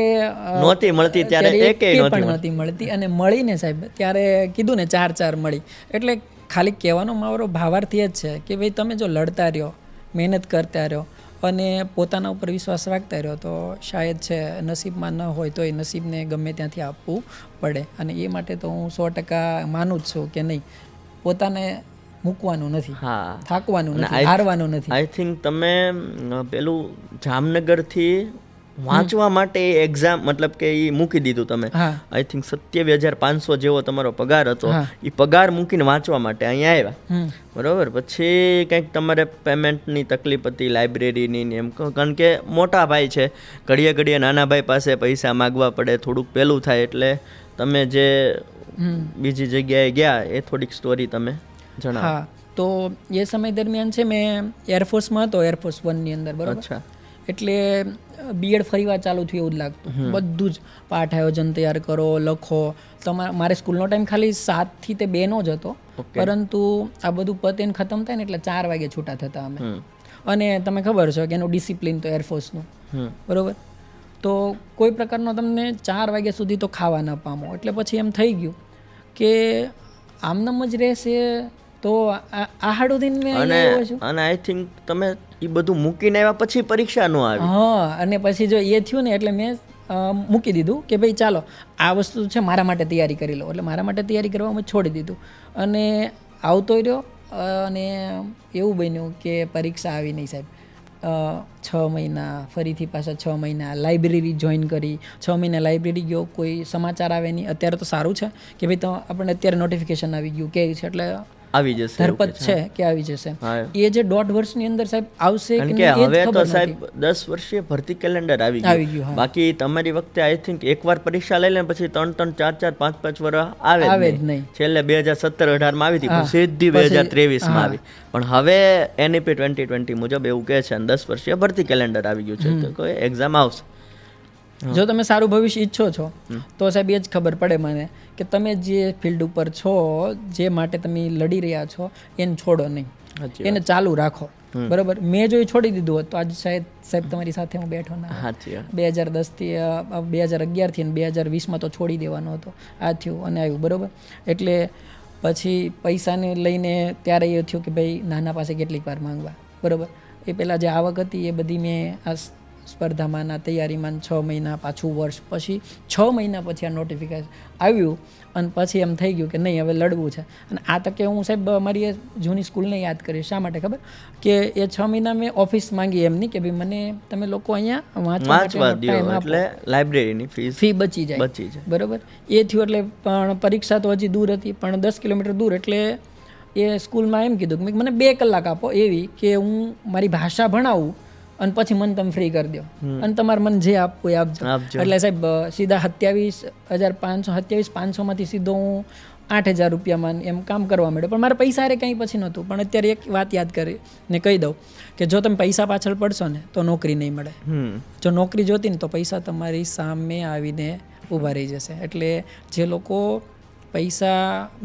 નહોતી મળતી, ત્યારે એકેય નહોતી મળતી, અને મળીને સાહેબ ત્યારે કીધું ને 4 મળી. એટલે ખાલી કહેવાનો મારો ભાવાર્થ એ જ છે કે ભાઈ તમે જો લડતા રહ્યો, મહેનત કરતા રહ્યો, અને પોતાના ઉપર વિશ્વાસ રાખતા રહ્યો, તો શાયદ છે નસીબમાં ન હોય તો એ નસીબને ગમે ત્યાંથી આપવું પડે. અને એ માટે તો હું 100% માનું જ છું કે નહીં, પોતાને મૂકવાનું નથી, થાકવાનું નથી, હારવાનું નથી. આઈ થિંક તમે પેલું જામનગરથી વાંચવા માટે એક્ઝામ, મતલબ કે એ મૂકી દીધું તમે. આઈ થિંક 27,500 જેવો તમારો પગાર હતો, એ પગાર મૂકીને વાંચવા માટે અહીંયા આવ્યા, બરોબર. પછી કંઈક તમારે પેમેન્ટની તકલીફ હતી, લાઇબ્રેરીની ને એમ, કારણ કે મોટા ભાઈ છે, ઘડીએ નાના ભાઈ પાસે પૈસા માગવા પડે, થોડુંક પેલું થાય, એટલે તમે જે બીજી જગ્યાએ ગયા એ થોડીક સ્ટોરી તમે જણાવો. હા, તો એ સમય દરમિયાન છે મેં એરફોર્સમાં હતો, એરફોર્સ 1 ની અંદર, બરોબર. એટલે બીએડ ફરીવાર ચાલુ થયું એવું જ લાગતું, બધું જ પાઠ આયોજન તૈયાર કરો, લખો. મારે સ્કૂલનો ટાઈમ ખાલી 7 થી 2 નો જ હતો, પરંતુ આ બધું પતે ને ખતમ થાય ને એટલે 4 વાગે છૂટા થતા અમે. અને તમે ખબર છે કે એનું ડિસિપ્લિન તો એરફોર્સનું, બરોબર. તો કોઈ પ્રકારનો તમને 4 વાગ્યા સુધી તો ખાવા ન પામો. એટલે પછી એમ થઈ ગયું કે આમનામ જ રહેશે તો આહાડો દિન મેં આવ્યો છું. અને આઈ થિંક તમે એ બધું મૂકીને આવ્યા પછી પરીક્ષા નો આવી. અને પછી જો એ થયું ને એટલે મેં મૂકી દીધું કે ભાઈ ચાલો આ વસ્તુ છે મારા માટે તૈયારી કરી લો. એટલે મારા માટે તૈયારી કરવામાં છોડી દીધું અને આવતો રહ્યો. અને એવું બન્યું કે પરીક્ષા આવી નહીં સાહેબ. 6 મહિના ફરીથી પાછા 6 મહિના લાઇબ્રેરી જોઈન કરી. 6 મહિના લાઇબ્રેરી ગયો, કોઈ સમાચાર આવે નહીં. અત્યારે તો સારું છે કે ભાઈ તો આપણને અત્યારે નોટિફિકેશન આવી ગયું કે છે એટલે આવી જશે, ધરપત છે કે આવી જશે. એ જે 1.5 વર્ષની અંદર સાહેબ આવશે કે હવે તો સાહેબ 10 વર્ષીય ભરતી કેલેન્ડર આવી ગયું. બાકી તમારી વખતે આઈ થિંક એકવાર પરીક્ષા લઈ લે પછી 3, 4, 5 વર્ષ આવે જ નહીં. છેલ્લે 2017-18 માં આવી હતી, સીધી 2023 માં આવી. પણ હવે એનઈપી 2020 મુજબ એવું કહે છે 10 વર્ષીય ભરતી કેલેન્ડર આવી ગયું છે, તો કોઈ એક્ઝામ આવશે. જો તમે સારું ભવિષ્ય ઈચ્છો છો તો સાહેબ એ જ ખબર પડે મને કે તમે જે ફિલ્ડ ઉપર છો, જે માટે તમે લડી રહ્યા છો, એને છોડો નહીં, એને ચાલુ રાખો. બરાબર. મેં જો એ છોડી દીધું હોત તો આજે સાહેબ તમારી સાથે હું બેઠો ના. 2010 થી 2011 થી 2020 માં તો છોડી દેવાનો હતો. આ થયું અને આવ્યું. બરાબર. એટલે પછી પૈસાને લઈને ત્યારે એ થયું કે ભાઈ નાના પાસે કેટલીક વાર માંગવા. બરાબર. એ પહેલાં જે આવક હતી એ બધી મેં સ્પર્ધામાં તૈયારીમાં 6 મહિના પાછું વર્ષ પછી 6 મહિના પછી આ નોટિફિકેશન આવ્યું અને પછી એમ થઈ ગયું કે નહીં હવે લડવું છે. અને આ તકે હું સાહેબ મારી એ જૂની સ્કૂલને યાદ કરીશ. શા માટે ખબર કે એ 6 મહિના મેં ઓફિસ માંગી એમની કે ભાઈ મને તમે લોકો અહીંયા વાંચવા એટલે લાઇબ્રેરીની ફી બચી જાય બરાબર. એ થયું એટલે પણ પરીક્ષા તો હજી દૂર હતી પણ 10 કિલોમીટર દૂર એટલે એ સ્કૂલમાં એમ કીધું કે મને 2 કલાક આપો એવી કે હું મારી ભાષા ભણાવું અને પછી મને તમે ફ્રી કરી દો અને તમારે મને જે આપવું એ આપજો. એટલે સાહેબ સીધા 27,500 માંથી સીધો હું 8,000 રૂપિયામાં એમ કામ કરવા માંડ્યો. પણ મારે પૈસા હારે કંઈ પછી નહોતું. પણ અત્યારે એક વાત યાદ કરી ને કહી દઉં કે જો તમે પૈસા પાછળ પડશો ને તો નોકરી નહીં મળે. જો નોકરી જોતી ને તો પૈસા તમારી સામે આવીને ઊભા રહી જશે. એટલે જે લોકો પૈસા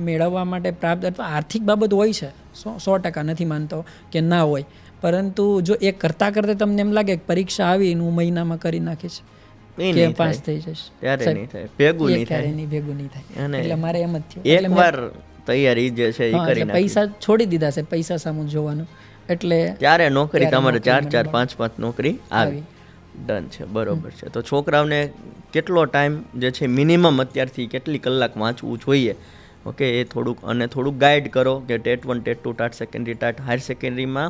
મેળવવા માટે પ્રાપ્ત અથવા આર્થિક બાબત હોય છે 100% નથી માનતો કે ના હોય, પરંતુ જો એ કરતાં કરતાં તમને એમ લાગે કે પરીક્ષા આવી હું મહિનામાં કરી નાખીશ કે પાસ થઈ જઈશ, ભેગું નહીં થાય. એટલે મારે એમ જ થયું. એકવાર તૈયારી જે છે એ કરી પૈસા છોડી દીધા છે, પૈસા સામું જોવાનું. એટલે ત્યારે નોકરી તમારે 4-4 5-5 નોકરી આવી ડન છે. બરોબર છે. તો છોકરાઓને કેટલો ટાઈમ જે છે મિનિમમ અત્યારથી કેટલી કલાક વાંચવું જોઈએ? ઓકે, એ થોડુંક ગાઈડ કરો કે TET 1 TET 2 TAT secondary TAT higher સેકન્ડરીમાં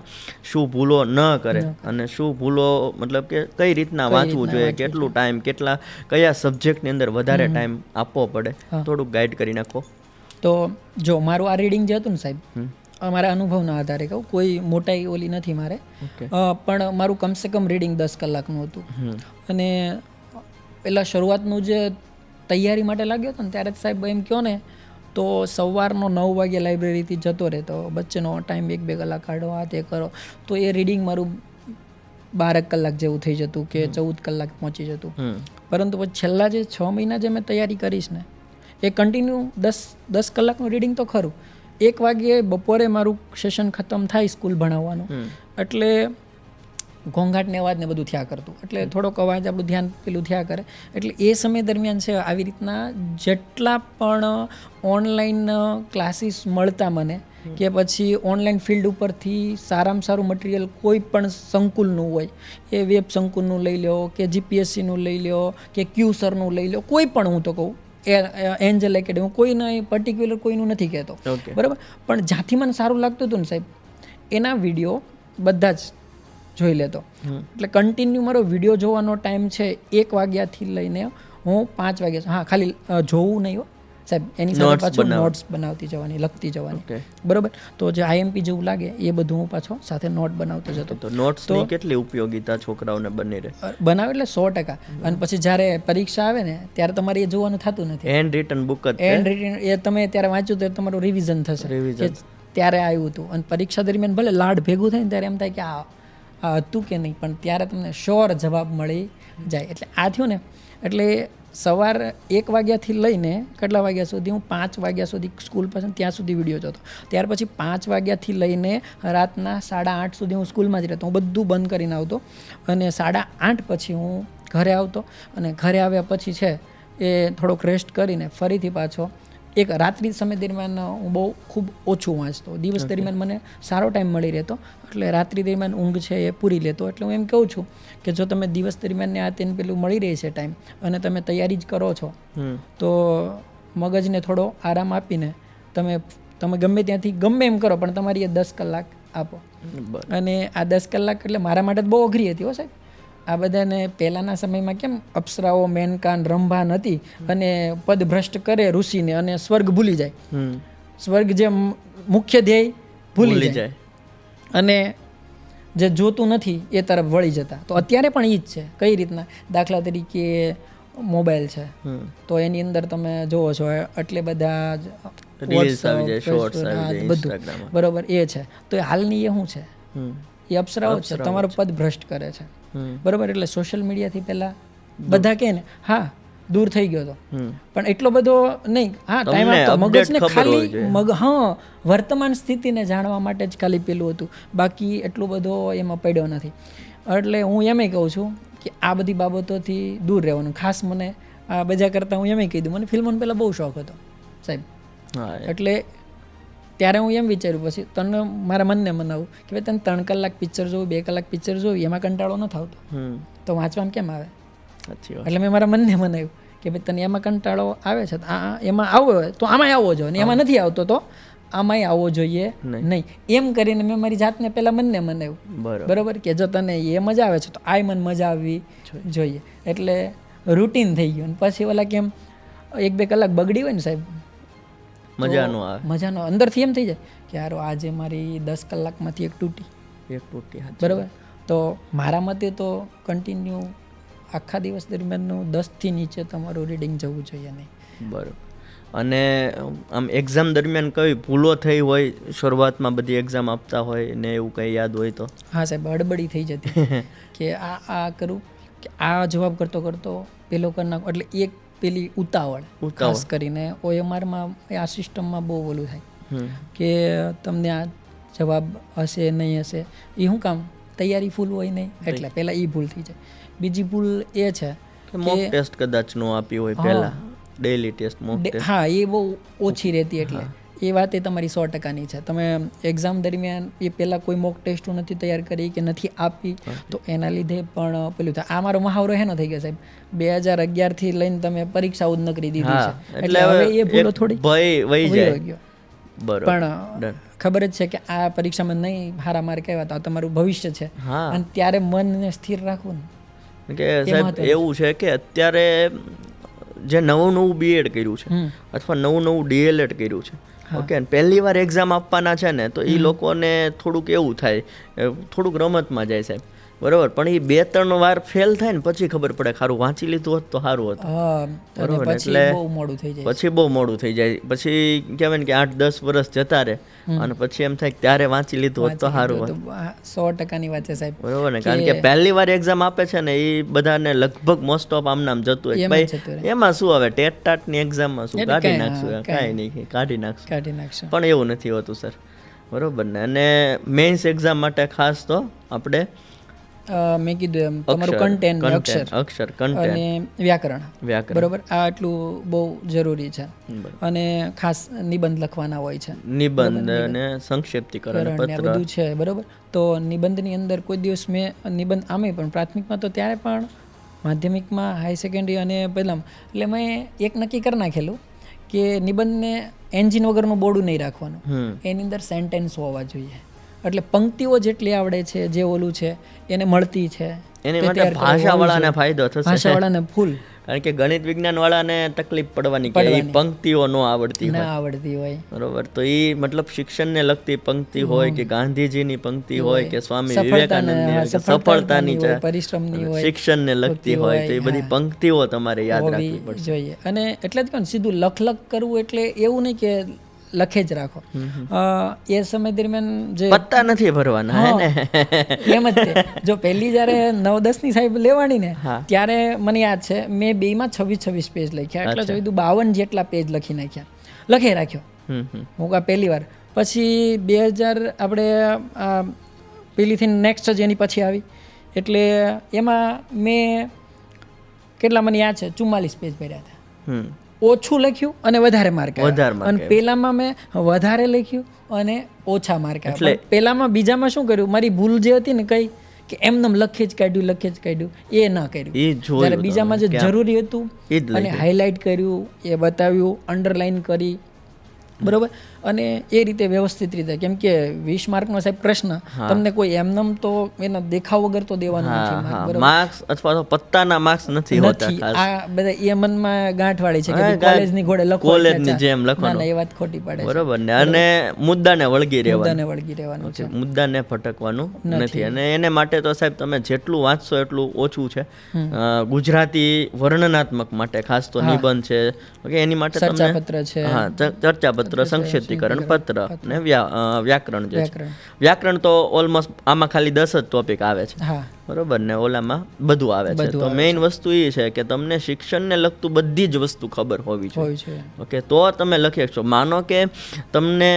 શું ભૂલો ન કરે અને શું ભૂલો મતલબ કે કઈ રીતના વાંચવું જોઈએ, કેટલું ટાઈમ, કયા સબ્જેક્ટની અંદર વધારે ટાઈમ આપવો પડે, થોડુંક ગાઈડ કરી નાખો. તો જો મારું આ રીડિંગ જે હતું ને સાહેબ, મારા અનુભવના આધારે કહું, કોઈ મોટાઈ ઓલી નથી મારે, પણ મારું કમસે કમ રીડિંગ 10 કલાકનું હતું. અને પહેલાં શરૂઆતનું જે તૈયારી માટે લાગ્યો હતો ને ત્યારે સાહેબ એમ કહો ને તો સવારનો 9 વાગે લાઇબ્રેરીથી જતો રહેતો, વચ્ચેનો ટાઈમ 1-2 કલાક કાઢો, આ તે કરો, તો એ રીડિંગ મારું 12 કલાક જેવું થઈ જતું કે 14 કલાક પહોંચી જતું. પરંતુ પછી છેલ્લા જે 6 મહિના જે મેં તૈયારી કરીશ ને એ કન્ટિન્યુ 10 કલાકનું રીડિંગ તો ખરું. 1 વાગ્યે બપોરે મારું સેશન ખતમ થાય સ્કૂલ ભણાવવાનું, એટલે ઘોંઘાટને અવાજ ને બધું થયા કરતું, એટલે થોડોક અવાજ આપણું ધ્યાન પેલું થયા કરે. એટલે એ સમય દરમિયાન છે આવી રીતના જેટલા પણ ઓનલાઈન ક્લાસીસ મળતા મને કે પછી ઓનલાઈન ફિલ્ડ ઉપરથી સારામાં સારું મટીરિયલ કોઈ પણ સંકુલનું હોય, એ વેબ સંકુલનું લઈ લો કે જીપીએસસીનું લઈ લો કે ક્યુસરનું લઈ લો, કોઈ પણ હું તો કહું એન્જલ એકેડમી, કોઈને પર્ટિક્યુલર કોઈનું નથી કહેતો બરાબર, પણ જ્યાંથી મને સારું લાગતું હતું ને સાહેબ એના વિડીયો બધા જ જોઈ લેતો. એટલે કન્ટિન્યુ મારો વિડીયો જોવાનો ટાઈમ છે 1 વાગ્યાથી લઈને હું 5 વાગ્યા, હા ખાલી જોવું નહીં હો સાહેબ, એની સાથે પાછું નોટ્સ બનાવતી જવાની, લખતી જવાની બરાબર. તો જે આઈએમપી જેવું લાગે એ બધું હું પાછો સાથે નોટ બનાવતો જતો. તો નોટ્સની કેટલી ઉપયોગિતા છોકરાઓને બનાવે એટલે 100%. અને પછી જ્યારે પરીક્ષા આવે ને ત્યારે તમારે એ જોવાનું થતું નથી. હેન્ડ રિટન બુક એ તમે ત્યારે વાંચ્યું તો તમારું રિવિઝન થશે કે ત્યારે આવ્યું હતું. અને પરીક્ષા દરમિયાન ભલે લાડ ભેગું થાય ને ત્યારે એમ થાય કે આ હતું કે નહીં, પણ ત્યારે તમને શ્યોર જવાબ મળી જાય. એટલે આ થયું ને, એટલે સવાર 1 વાગ્યાથી લઈને કેટલા વાગ્યા સુધી, હું 5 વાગ્યા સુધી સ્કૂલ પછી ત્યાં સુધી વિડીયો જોતો. ત્યાર પછી 5 વાગ્યાથી લઈને રાતના 8:30 સુધી હું સ્કૂલમાં જ રહેતો. હું બધું બંધ કરીને આવતો અને 8:30 પછી હું ઘરે આવતો. અને ઘરે આવ્યા પછી છે એ થોડોક રેસ્ટ કરીને ફરીથી પાછો એક રાત્રિ સમય દરમિયાન હું બહુ ખૂબ ઓછું વાંચતો. દિવસ દરમિયાન મને સારો ટાઈમ મળી રહેતો, એટલે રાત્રિ દરમિયાન ઊંઘ છે એ પૂરી લેતો. એટલે હું એમ કહું છું કે જો તમે દિવસ દરમિયાન આ તેને પેલું મળી રહે છે ટાઈમ અને તમે તૈયારી જ કરો છો તો મગજને થોડો આરામ આપીને તમે ગમે ત્યાંથી ગમે એમ કરો પણ તમારી એ 10 કલાક આપો. અને આ 10 કલાક એટલે મારા માટે બહુ અઘરી હતી હો સાહેબ. આ બધાને પહેલાંના સમયમાં કેમ અપ્સરાઓ, મેનકાન, રંભા નથી અને પદ ભ્રષ્ટ કરે ઋષિને અને સ્વર્ગ ભૂલી જાય, સ્વર્ગ જે મુખ્ય ધ્યેય ભૂલી જાય અને જે જોતું નથી એ તરફ વળી જતા. તો અત્યારે પણ એ જ છે. કઈ રીતના? દાખલા તરીકે મોબાઈલ છે તો એની અંદર તમે જોવો છો એટલે બધા બધું બરોબર એ છે. તો એ હાલની એ શું છે? એ અપ્સરાઓ છે, તમારું પદ ભ્રષ્ટ કરે છે બરોબર. એટલે સોશિયલ મીડિયાથી પહેલા બધા કહે ને હા દૂર થઈ ગયો હતો, પણ એટલો બધો નહીં. હા ટાઈમ આપતો મગજને ખાલી વર્તમાન સ્થિતિને જાણવા માટે જ ખાલી પેલું હતું, બાકી એટલો બધો એમાં પડ્યો નથી. એટલે હું એમ કહું છું કે આ બધી બાબતોથી દૂર રહેવાનું. ખાસ મને આ બધા કરતાં હું એમ કહી દઉં, મને ફિલ્મોનો પહેલાં બહુ શોખ હતો સાહેબ. એટલે ત્યારે હું એમ વિચાર્યું પછી તને મારા મનને મનાવું કે ભાઈ તને 3 કલાક પિક્ચર જોવું, 2 કલાક પિક્ચર જોવું એમાં કંટાળો ન આવતો. તો વાંચવામાં કેમ આવે? સાચી વાત. એટલે મેં મારા મનને મનાવ્યું કે ભાઈ તને એમાં કંટાળો આવે છે એમાં આવવો હોય તો આમાંય આવવો જોઈએ, ને એમાં નથી આવતો તો આમાંય આવવો જોઈએ નહીં. એમ કરીને મેં મારી જાતને પહેલાં મનને મનાવ્યું. બરાબર કે જો તને એ મજા આવે છે તો આય મને મજા આવવી જોઈએ. એટલે રૂટીન થઈ ગયું. પછી ઓલા કેમ 1-2 કલાક બગડી હોય ને સાહેબ, મજાનો અંદરથી એમ થઈ જાય કે યાર આજે મારી 10 કલાકમાંથી એક તૂટી. બરાબર. તો મારા મતે તો કન્ટિન્યુ આખા દિવસ દરમિયાનનું 10થી નીચે તમારું રીડિંગ જવું જોઈએ નહીં. બરાબર. અને આમ એક્ઝામ દરમિયાન કઈ ભૂલો થઈ હોય, શરૂઆતમાં બધી એક્ઝામ આપતા હોય ને એવું કંઈ યાદ હોય તો? હા સાહેબ, હડબડી થઈ જતી કે આ કરું કે આ જવાબ કરતો પેલો કરી નાખો. એટલે એક પેલી ઉતાવળ ખાસ કરીને OMRમાં આ સિસ્ટમમાં બહુ ઓલું થાય કે તમને આ જવાબ હશે નહીં હશે, એ શું કામ તૈયારી ફૂલ હોય નહીં, એટલે પહેલાં એ ભૂલ થઈ જાય. બીજી ભૂલ એ છે કે મોક ટેસ્ટ કદાચ નો આપી હોય પહેલાં, ડેઈલી ટેસ્ટ મોક ટેસ્ટ. હા, એ બહુ ઓછી રહેતી. એટલે એ વાત એ તમારી 100%ની છે. તમે એક્ઝામ દરમિયાન એ પહેલાં કોઈ મોક ટેસ્ટો નથી તૈયાર કરી કે નથી આપી તો એના લીધે પણ પેલું થાય. આ મારો મહાવરો હેનો થઈ ગયો સાહેબ, 2011થી લઈને તમે પરીક્ષા જ નકરી દીધી છે, એટલે હવે એ ભૂલો થોડી વહી ગયો. પણ ખબર જ છે કે આ પરીક્ષામાં નહીં સારા માર્ક આવ્યા તો તમારું ભવિષ્ય છે, અને ત્યારે મનને સ્થિર રાખવું ને. કે સાહેબ એવું છે કે અત્યારે જે નવું બીએડ કર્યું છે અથવા નવું DLED કર્યું છે, ઓકે, પહેલી વાર એક્ઝામ આપવાના છે ને, તો એ લોકોને થોડુંક એવું થાય, થોડુંક રમતમાં જાય સાહેબ. બરાબર. પણ એ 2-3 વાર ફેલ થાય ને પછી ખબર પડે સારું વાંચી લીધું હોત તો સારું હતું. બરાબર. એટલે પછી બહુ મોડું થઈ જાય. પછી કહેવાય ને કે 8-10 વર્ષ જતા રહે અને પછી એમ થાય કે ત્યારે વાંચી લીધું હોત તો સારું હતું. 100%ની વાત છે સાહેબ. બરાબર ને, કારણ કે પહેલી વાર એક્ઝામ આપે છે ને એ બધાને લગભગ મોસ્ટ ઓફ આમ નામ જતું હોય ભાઈ એમાં શું હવે ટેટ-ટાટની એક્ઝામમાં શું કાઢી નાખશું, કાંઈ નહીં કાઢી નાખશું. પણ એવું નથી હોતું સર. બરાબર ને. અને મેઇન્સ એક્ઝામ માટે ખાસ તો આપણે મેં કીધું એમ તમારું કન્ટેન્ટ, અક્ષર અને વ્યાકરણ. બરોબર. આ આટલું બહુ જરૂરી છે. અને ખાસ નિબંધ લખવાના હોય છે, નિબંધ અને સંક્ષિપ્તીકરણ પત્ર બધું છે. બરોબર. તો નિબંધની અંદર કોઈ દિવસ મેં નિબંધ આમે પણ પ્રાથમિકમાં તો ત્યારે પણ માધ્યમિકમાં, હાઈ સેકન્ડરી અને પહેલાં, એટલે મેં એક નક્કી કરી નાખેલું કે નિબંધને એન્જિન વગરનું બોર્ડું નહીં રાખવાનું, એની અંદર સેન્ટેન્સ હોવા જોઈએ. એટલે પંક્તિઓ જેટલી આવડે છે, જે ઓલું છે એને મળતી છે, એની માટે ભાષાવાળાને ફાયદો થશે. ભાષાવાળાને ફૂલ, કારણ કે ગણિત વિજ્ઞાન વાળાને તકલીફ પડવાની કે એ પંક્તિઓ ન આવડતી હોય. બરોબર. તો એ મતલબ શિક્ષણને લગતી પંક્તિ હોય કે ગાંધીજીની પંક્તિ હોય કે સ્વામી વિવેકાનંદની સફળતાની છે, પરિશ્રમની હોય, શિક્ષણને લગતી હોય, તો એ બધી પંક્તિઓ તમારે યાદ રાખવી પડશે. જોઈએ. અને એટલે જ કહું સીધું લખ કરવું એટલે એવું નહીં કે લખે જ રાખો. એ સમય દરમિયાન જે પત્તા નથી ભરવાના હે ને, એમ જ. જો પહેલી જ્યારે 9-10ની સાહેબ લેવાની ને, ત્યારે મને યાદ છે મેં 2માં 26 પેજ લખ્યા. એટલે જોઈ 52 જેટલા પેજ લખી રાખ્યો હું પહેલી વાર. પછી 2000 આપણે પેલીથી નેક્સ્ટ જ એની પછી આવી, એટલે એમાં મેં કેટલા મને યાદ છે 44 પેજ ભર્યા હતા. ઓછું લખ્યું અને વધારે માર્ક આવ્યા. અને પેલામાં મેં વધારે લખ્યું અને ઓછા માર્ક આવ્યા. પેલામાં બીજામાં શું કર્યું, મારી ભૂલ જે હતી ને કઈ કે એમને લખી જ કાઢ્યું એ ના કર્યું. જ્યારે બીજામાં જે જરૂરી હતું અને હાઇલાઇટ કર્યું, એ બતાવ્યું, અંડરલાઈન કરી. બરોબર. અને એ રીતે વ્યવસ્થિત રીતે, કેમ કે 20 માર્કનો સાહેબ પ્રશ્ન તમને કોઈ એમનેમ તો એના દેખાવ વગર તો દેવાનું નથી. માર્ક્સ અથવા તો પત્તાના માર્ક્સ નથી હોતા. આ બધા એ મનમાં ગાંઠ વાળી છે કે કોલેજની ઘોડે લખો, કોલેજની જેમ લખવાનું. એ વાત ખોટી પડે. બરોબર ને. અને મુદ્દાને વળગી રહેવાનું છે, મુદ્દાને ભટકવાનું નથી. અને એને માટે તો સાહેબ તમે જેટલું વાંચશો એટલું ઓછું છે. ગુજરાતી વર્ણનાત્મક માટે ખાસ તો નિબંધ છે, ઓકે, એની માટે ચર્ચાપત્ર છે, ચર્ચાપત્ર, સંક્ષિપ્તીકરણ પત્ર ને વ્યાકરણ જે છે. વ્યાકરણ તો ઓલમોસ્ટ આમાં ખાલી 10 જ ટોપિક આવે છે. બરોબર ને. ઓલામાં બધું આવે છે. તો મેઇન વસ્તુ એ છે કે તમને શિક્ષણને લગતું બધી જ વસ્તુ ખબર હોવી જોઈએ, ઓકે, તો તમે લખી શકશો. માનો કે તમને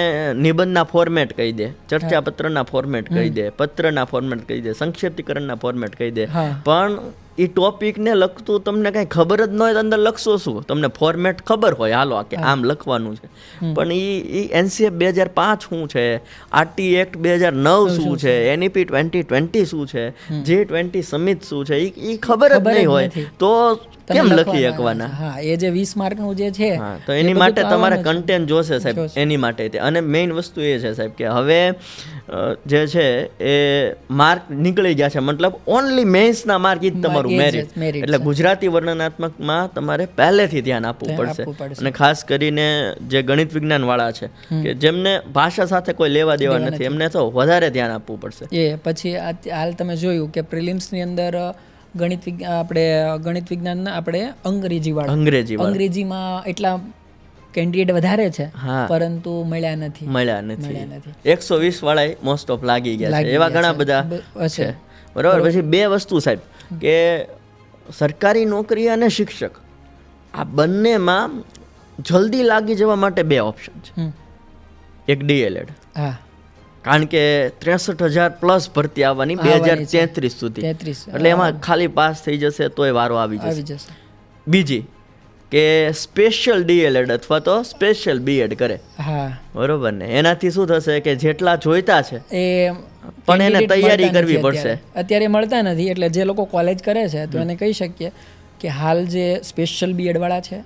નિબંધના ફોર્મેટ કહી દે, ચર્ચાપત્રના ફોર્મેટ કહી દે, પત્રના ફોર્મેટ કહી દે, સંક્ષિપ્તીકરણના ફોર્મેટ કહી દે, પણ એ ટોપિકને લગતું તમને કાંઈ ખબર જ ન હોય તો અંદર લખશો શું? તમને ફોર્મેટ ખબર હોય, હાલો કે આમ લખવાનું છે, પણ એ NCF 2005 શું છે, RT એક્ટ 2009 શું છે, NEP 2020 શું છે, જે G20 સમિટ શું છે એ ખબર જ નહીં હોય તો કેમ લખી શકવાના? હા, એ જે 20 માર્કનું જે છે તો એની માટે તમારે કન્ટેન્ટ જોશે સાહેબ. એની માટે અને મેઇન વસ્તુ એ છે સાહેબ કે હવે જે છે એ માર્ક નીકળી ગયા છે, મતલબ ઓનલી મેન્સના માર્ક જ તમારું મેરિટ. એટલે ગુજરાતી વર્ણનાત્મકમાં તમારે પહેલેથી ધ્યાન આપવું પડશે. અને ખાસ કરીને જે ગણિત વિજ્ઞાન વાળા છે કે જેમને ભાષા સાથે કોઈ લેવા દેવા નથી, એમને તો વધારે ધ્યાન આપવું પડશે. એ પછી હાલ તમે જોયું કે પ્રિલિમ્સની અંદર ગણિત વિજ્ઞાન આપણે અંગ્રેજીમાં એટલા કેન્ડિડેટ વધારે છે, પરંતુ મળ્યા નથી. 120 વાળા મોસ્ટ ઓફ લાગી ગયા છે, એવા ઘણા બધા છે. બરાબર. પછી બે વસ્તુ સાહેબ કે સરકારી નોકરી અને શિક્ષક આ બંનેમાં જલ્દી લાગી જવા માટે બે ઓપ્શન છે. એક DLED, કારણ કે 63,000 પ્લસ ભરતી આવવાની 2033 સુધી, એટલે એમાં ખાલી પાસ થઈ જશે તોય વારો આવી જશે. બીજી કે સ્પેશિયલ DLED અથવા તો સ્પેશિયલ B.Ed કરે. બરોબર ને? એનાથી શું થશે કે જેટલા જોઈતા છે એ પણ એને તૈયારી કરવી પડશે. અત્યારે મળતા નથી, એટલે જે લોકો કોલેજ કરે છે તો એને કહી શકીએ કે હાલ જે સ્પેશિયલ B.Ed વાળા છે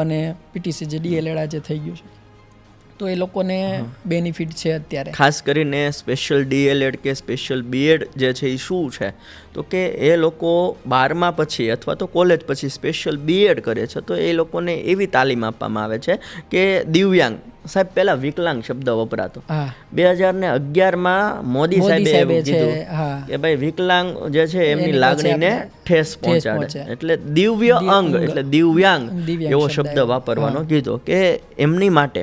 અને PTC જે DLED આજે થઈ ગયું છે, તો એ લોકોને બેનિફિટ છે અત્યારે. ખાસ કરીને સ્પેશિયલ DLED કે સ્પેશિયલ B.Ed જે છે એ શું છે તો કે એ લોકો 12મા પછી અથવા તો કોલેજ પછી સ્પેશિયલ B.Ed કરે છે તો એ લોકોને એવી તાલીમ આપવામાં આવે છે કે દિવ્યાંગ, સાહેબ પહેલા વિકલાંગ શબ્દ વપરાતો, 2011માં મોદી સાહેબે એવું કીધું કે ભાઈ વિકલાંગ જે છે એમની લાગણીને ઠેસ પહોંચાડે, એટલે દિવ્ય અંગ એટલે દિવ્યાંગ એવો શબ્દ વાપરવાનો કીધો કે એમની માટે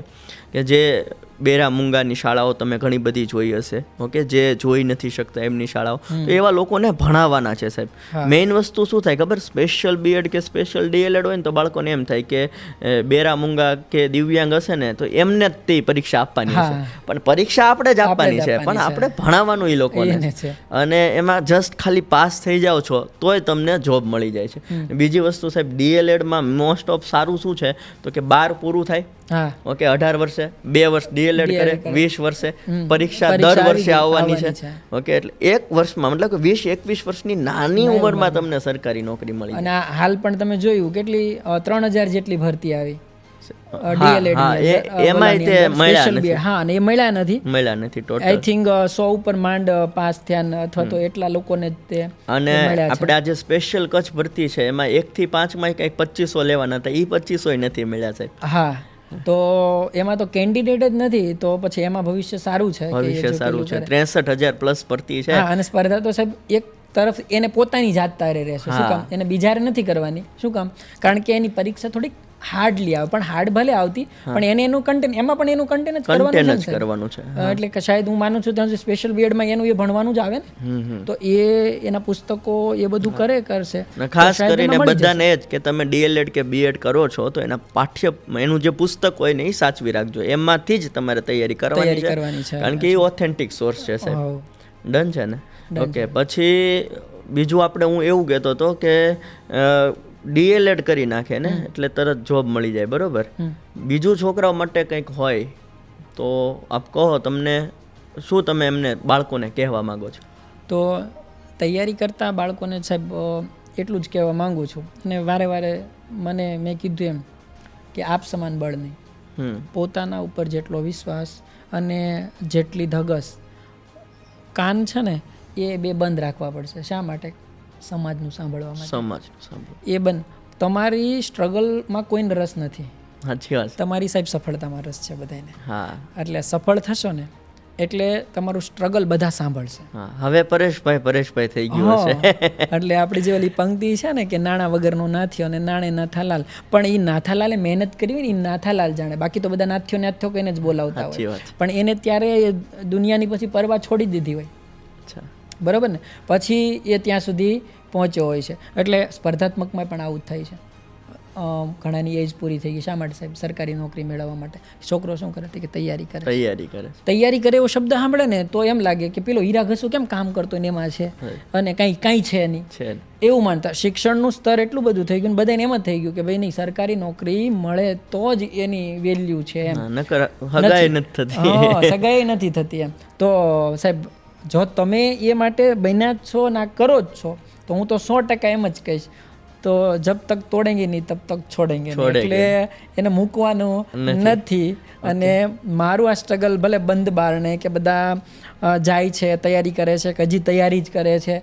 કે જે બેરા મૂંગાની શાળાઓ તમે ઘણી બધી જોઈ હશે, ઓકે, જે જોઈ નથી શકતા એમની શાળાઓ, તો એવા લોકોને ભણાવવાના છે સાહેબ. મેઇન વસ્તુ શું થાય ખબર? સ્પેશિયલ B.Ed કે સ્પેશિયલ DLED હોય ને તો બાળકોને એમ થાય કે બેરા મૂંગા કે દિવ્યાંગ હશે ને તો એમને જ તે પરીક્ષા આપવાની હશે, પણ પરીક્ષા આપણે જ આપવાની છે, પણ આપણે ભણાવવાનું એ લોકોને છે. અને એમાં જસ્ટ ખાલી પાસ થઈ જાઓ છો તોય તમને જોબ મળી જાય છે. બીજી વસ્તુ સાહેબ DLEDમાં મોસ્ટ ઓફ સારું શું છે તો કે 12 પૂરું થાય, ઓકે, 18 વર્ષે 2 વર્ષ DLED કરે, 20 વર્ષે પરીક્ષા દર વર્ષે આવવાની છે, ઓકે, એટલે એક વર્ષમાં મતલબ કે 20-21 વર્ષની નાની ઉંમરમાં તમને સરકારી નોકરી મળી. અને હાલ પણ તમે જોયું કેટલી 3,000 જેટલી ભરતી આવી એ મળ્યા નથી ટોટલ. આઈ થિંક 100 ઉપર માંડ પાસ થયા અથવા તો એટલા લોકોને તે. અને આપણે આજે સ્પેશિયલ કચ્છ ભરતી છે એમાં 1 થી 5 માં કંઈક 2500 લેવાના હતા, એ 2500 નથી મળ્યા સાહેબ. તો એમાં તો કેન્ડિડેટ જ નથી, તો પછી એમાં ભવિષ્ય સારું છે. 63,000 પ્લસ ભરતી છે. અને સ્પર્ધા તો સાહેબ એક તરફ એને પોતાની જાત તારે રહેશે. શું કામ? એને બીજારે નથી કરવાની. શું કામ? કારણ કે એની પરીક્ષા થોડીક હાર્ડલી આવે, પણ હાર્ડ ભલે આવતી પણ એને એનું કન્ટેન્ટ, એમાં પણ એનું કન્ટેન્ટ જ કરવાનું છે. એટલે શાયદ હું માનું છું ત્યાં સ્પેશિયલ B.Edમાં એનું એ ભણવાનું જ આવે ને, તો એ એના પુસ્તકો એ બધું કરશે. ખાસ કરીને બધાને જ કે તમે DLED કે B.Ed કરો છો તો એના પાઠ્ય એનું જે પુસ્તક હોય ને એ સાચવી રાખજો, એમાંથી જ તમારે તૈયારી કરવાની છે, કારણ કે એ ઓથેન્ટિક સોર્સ છે સાહેબ. ડન છે ને? ઓકે. પછી બીજું આપણે હું એવું કહેતો હતો કે DLED કરી નાખે ને એટલે તરત જોબ મળી જાય, બરોબર. બીજું છોકરાઓ માટે કંઈક હોય તો આપ કહો, તમને શું તમે એમને બાળકોને કહેવા માંગો છો? તો તૈયારી કરતા બાળકોને સાહેબ એટલું જ કહેવા માંગુ છું, અને વારે મેં કીધું એમ કે આપ સમાન બળ નહીં, પોતાના ઉપર જેટલો વિશ્વાસ અને જેટલી ધગસ, કાન છે ને એ બે બંધ રાખવા પડશે. શા માટે? સમાજનું સાંભળવા માટે. એ બંધ. તમારી સ્ટ્રગલમાં કોઈને રસ નથી, તમારી સાહેબ સફળતામાં રસ છે બધાને. એટલે સફળ થશો ને એટલે તમારું સ્ટ્રગલ બધા સાંભળશે. હવે પરેશભાઈ થઈ ગયું છે. એટલે આપણી જે ઓલી પંક્તિ છે ને કે નાણા વગરનો નાથ્યો અને નાણે નાથાલાલ, પણ એ નાથાલાલે મહેનત કરવી ને એ નાથાલાલ જાણે, બાકી તો બધા નાથ્યો કહીને જ બોલાવતા હોય, પણ એને ત્યારે દુનિયાની પછી પરવા છોડી દીધી હોય, બરાબર ને, પછી એ ત્યાં સુધી પહોંચ્યો હોય છે. એટલે સ્પર્ધાત્મકમાં પણ આવું જ થાય છે. ઘણાની એજ પૂરી થઈ ગઈ. શા માટે સાહેબ? સરકારી નોકરી મેળવવા માટે. છોકરો શું કરે કે તૈયારી કરે એવો શબ્દ સાંભળે ને તો એમ લાગે કે પેલો હીરા ઘસુ કેમ કામ કરતો ને એમાં છે, અને કાંઈ છે નહીં એવું માનતા. શિક્ષણનું સ્તર એટલું બધું થઈ ગયું, બધાને એમ જ થઈ ગયું કે ભાઈ નહીં, સરકારી નોકરી મળે તો જ એની વેલ્યુ છે એમ, સગાઈ નથી થતી એમ. તો સાહેબ જો તમે એ માટે બન્યા જ છો ના કરો જ છો તો હું તો 100% એમ જ કહીશ તો જબ તક તોડેંગે નહીં તબ તક છોડેંગે નહીં. એટલે એને મૂકવાનું નથી. અને મારું આ સ્ટ્રગલ ભલે બંધ બારણે કે બધા જાય છે, તૈયારી કરે છે, કે હજી તૈયારી જ કરે છે,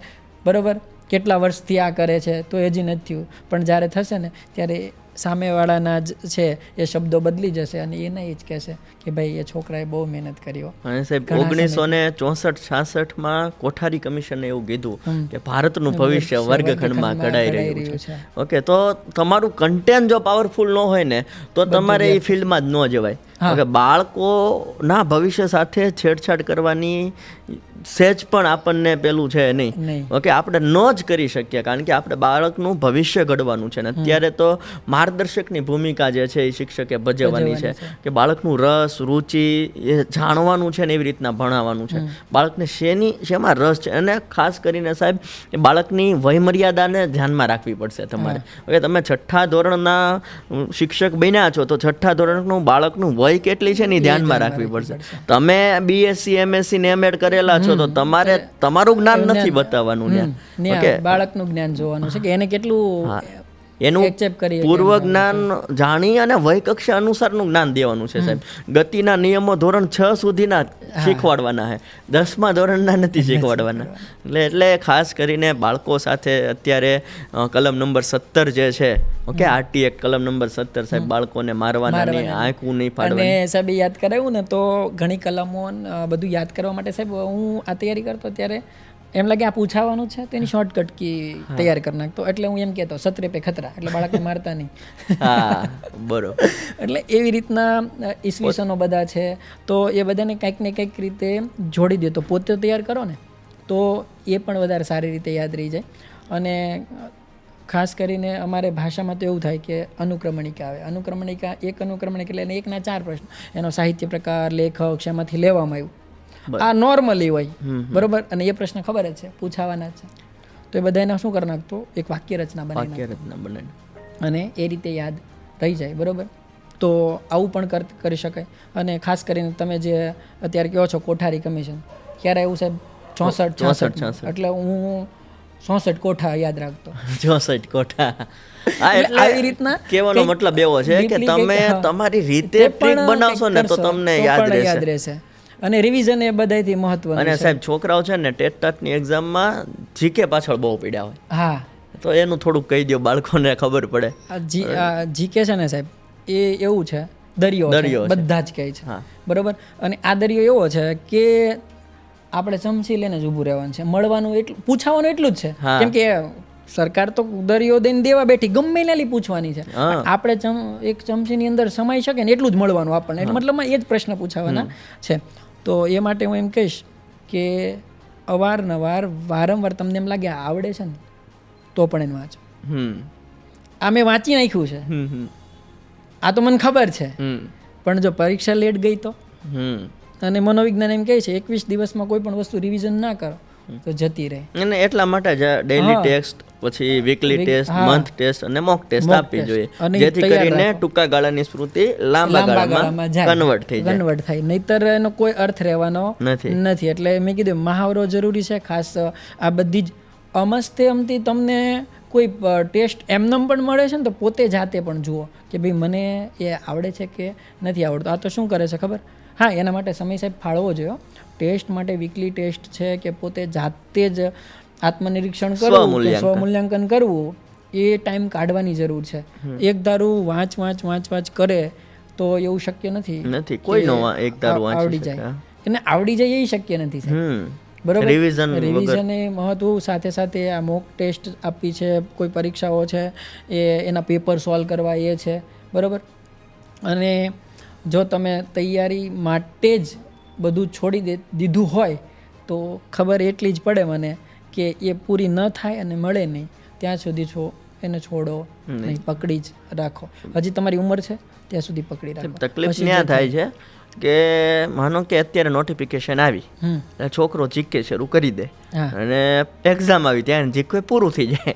બરાબર, કેટલા વર્ષથી આ કરે છે તો હજી નથી થયું, પણ જ્યારે થશે ને ત્યારે સામેવાળાના જ છે એ શબ્દો બદલી જશે અને એને એ જ કહેશે કે ભાઈ એ છોકરાએ બહુ મહેનત કરી. અને સાહેબ 1964 કોઠારી કમિશને એવું કીધું કે ભારતનું ભવિષ્ય વર્ગખંડમાં ઘડાઈ રહ્યું છે. ઓકે, તો તમારું કન્ટેન્ટ જો પાવરફુલ ન હોય ને તો તમારે એ ફિલ્ડમાં જ ન જવાય. ઓકે, બાળકોના ભવિષ્ય સાથે છેડછાડ કરવાની સહેજ પણ આપણને પેલું છે નહીં. ઓકે, આપણે ન જ કરી શકીએ કારણ કે આપણે બાળકનું ભવિષ્ય ઘડવાનું છે ને અત્યારે તો માર્ગદર્શકની ભૂમિકા જે છે એ શિક્ષકે ભજવવાની છે કે બાળકનું રસ રુચિ એ જાણવાનું છે ને એવી રીતના ભણાવવાનું છે. બાળકને શેમાં રસ છે અને ખાસ કરીને સાહેબ એ બાળકની વયમર્યાદાને ધ્યાનમાં રાખવી પડશે તમારે. ઓકે, તમે 6ઠ્ઠા ધોરણના શિક્ષક બન્યા છો તો 6ઠ્ઠા ધોરણનું બાળકનું વય કેટલી છે ને ધ્યાનમાં રાખવી પડશે. તમે BSc MSc ને M.Ed કરેલા છો તો તમારે તમારું જ્ઞાન નથી બતાવવાનું ને. ઓકે, બાળકનું જ્ઞાન જોવાનું છે કે એને કેટલું એનું પૂર્વ જ્ઞાન જાણી અને વય કક્ષા અનુસારનું જ્ઞાન દેવાનું છે સાહેબ. ગતિના નિયમો ધોરણ 6 સુધીના શીખવાડવાના છે, 10મા ધોરણના નથી શીખવાડવાના. એટલે ખાસ કરીને બાળકો સાથે અત્યારે કલમ નંબર 17 જે છે, ઓકે, RT એક્ટ કલમ નંબર 17 સાહેબ, બાળકોને મારવાના નહીં, આંખું નહીં પાડવાની. અને સાહેબ યાદ કરાવ્યું ને તો ઘણી કલમો બધું યાદ કરવા માટે સાહેબ હું આ તૈયારી કરતો ત્યારે એમ લાગે આ પૂછાવાનું છે તો એની શોર્ટકટ કી તૈયાર કરી નાખતો. એટલે હું એમ કહેતો 17 पे ખતરા, એટલે બાળકને મારતા નહીં. બરોબર. એટલે એવી રીતના ઈસવીસનો બધા છે તો એ બધાને કંઈક ને કંઈક રીતે જોડી દે તો પોતે તૈયાર કરો ને તો એ પણ વધારે સારી રીતે યાદ રહી જાય. અને ખાસ કરીને અમારે ભાષામાં તો એવું થાય કે અનુક્રમણિકા આવે. અનુક્રમણિકા એટલે એને 1ના 4 પ્રશ્ન, એનો સાહિત્ય પ્રકાર, લેખક, શેમાંથી લેવામાં આવ્યું, આ નોર્મલી હોય, બરોબર, અને એ પ્રશ્ન ખબર જ છે પૂછાવાના છે તો એ બધા એના શું કરી નાખતો એક વાક્ય રચના બનાવી અને એ રીતે યાદ રહી જાય, બરોબર. તો આવું પણ કરી શકાય. અને ખાસ કરીને તમે જે અત્યારે કહો છો કોઠારી કમિશન, ક્યારે આવ્યું સાહેબ? 64 એટલે હું 64 કોઠા યાદ રાખતો. 64 કોઠા. એટલે આવી રીતના કહેવાનો મતલબ એવો છે કે તમે તમારી રીતે ટ્રીક બનાવશો ને તો તમને યાદ રહેશે. અને રિવિઝન એ બધાથી મહત્વનું. અને સાહેબ છોકરાઓ છે ને ટેટની એક્ઝામમાં જીકે પાછળ બહુ પીડ્યા હોય. હા, તો એનું થોડુંક કહી દો, બાળકોને ખબર પડે. જીકે છે ને સાહેબ એ એવું છે દરિયો બધા જ કહે છે, બરોબર. અને આ દરિયો એવો છે કે આપણે ચમચી લઈને જ ઊભું રહેવાનું છે, મળવાનું એટલું, પૂછાવાનું એટલું જ છે. કેમ કે સરકાર તો દરિયો દઈને દેવા બેઠી, ગમે એનાલી પૂછવાની છે. આપણે એક ચમચીની અંદર સમાઈ શકે ને એટલું જ મળવાનું આપણને, મતલબ એ જ પ્રશ્ન પૂછાવાના છે. તો એ માટે હું એમ કહીશ કે વારંવાર તમને એમ લાગે આવડે છે ને તો પણ એને વાંચો. આ મેં વાંચી નાખ્યું છે, આ તો મને ખબર છે, પણ જો પરીક્ષા લેટ ગઈ તો, અને મનોવિજ્ઞાન એમ કહે છે 21 દિવસમાં કોઈ પણ વસ્તુ રિવિઝન ના કરો તો જતી રહે. અને એટલા માટે જ ડેઈલી ટેસ્ટ, પછી વીકલી ટેસ્ટ, મંથ ટેસ્ટ અને મોક ટેસ્ટ આપવી જોઈએ, જેથી કરીને ટૂંકા ગાળાની સ્મૃતિ લાંબા ગાળામાં કન્વર્ટ થાય. નહીતર એનો કોઈ અર્થ રહેવાનો નથી. એટલે મેં કીધું મહાવરો જરૂરી છે. ખાસ આ બધી જ અમસ્તી તમને કોઈ ટેસ્ટ એમનેમ પણ મળે છે ને તો પોતે જાતે પણ જુઓ કે ભાઈ મને એ આવડે છે કે નથી આવડતું. આ તો શું કરે છે ખબર? હા, એના માટે સમય સાહેબ ફાળવો જોઈએ. ટેસ્ટ માટે વીકલી ટેસ્ટ છે કે પોતે જાતે જ આત્મનિરીક્ષણ કરવું, સ્વમૂલ્યાંકન કરવું, એ ટાઈમ કાઢવાની જરૂર છે. એક ધારું વાંચ કરે તો એવું શક્ય નથી. કોઈનો એક ધારું આવડી જાય, એને આવડી જાય એ શક્ય નથી સાહેબ, બરોબર. રિવિઝન એ મહત્વ, સાથે સાથે આ મોક ટેસ્ટ આપવી છે, કોઈ પરીક્ષાઓ છે એના પેપર સોલ્વ કરવા એ છે, બરોબર. અને જો તમે તૈયારી માટે જ બધું છોડી દીધું હોય તો ખબર એટલી જ પડે મને કે એ પૂરી ન થાય અને મળે નહીં ત્યાં સુધી એને છોડો નહીં, પકડી જ રાખો. હજી તમારી ઉંમર છે ત્યાં સુધી પકડી રાખો. તકલીફ ત્યાં થાય છે કે માનો કે અત્યારે નોટિફિકેશન આવી, છોકરો જીકે શરૂ કરી દે અને એક્ઝામ આવી ત્યાં જીકે પૂરું થઈ જાય,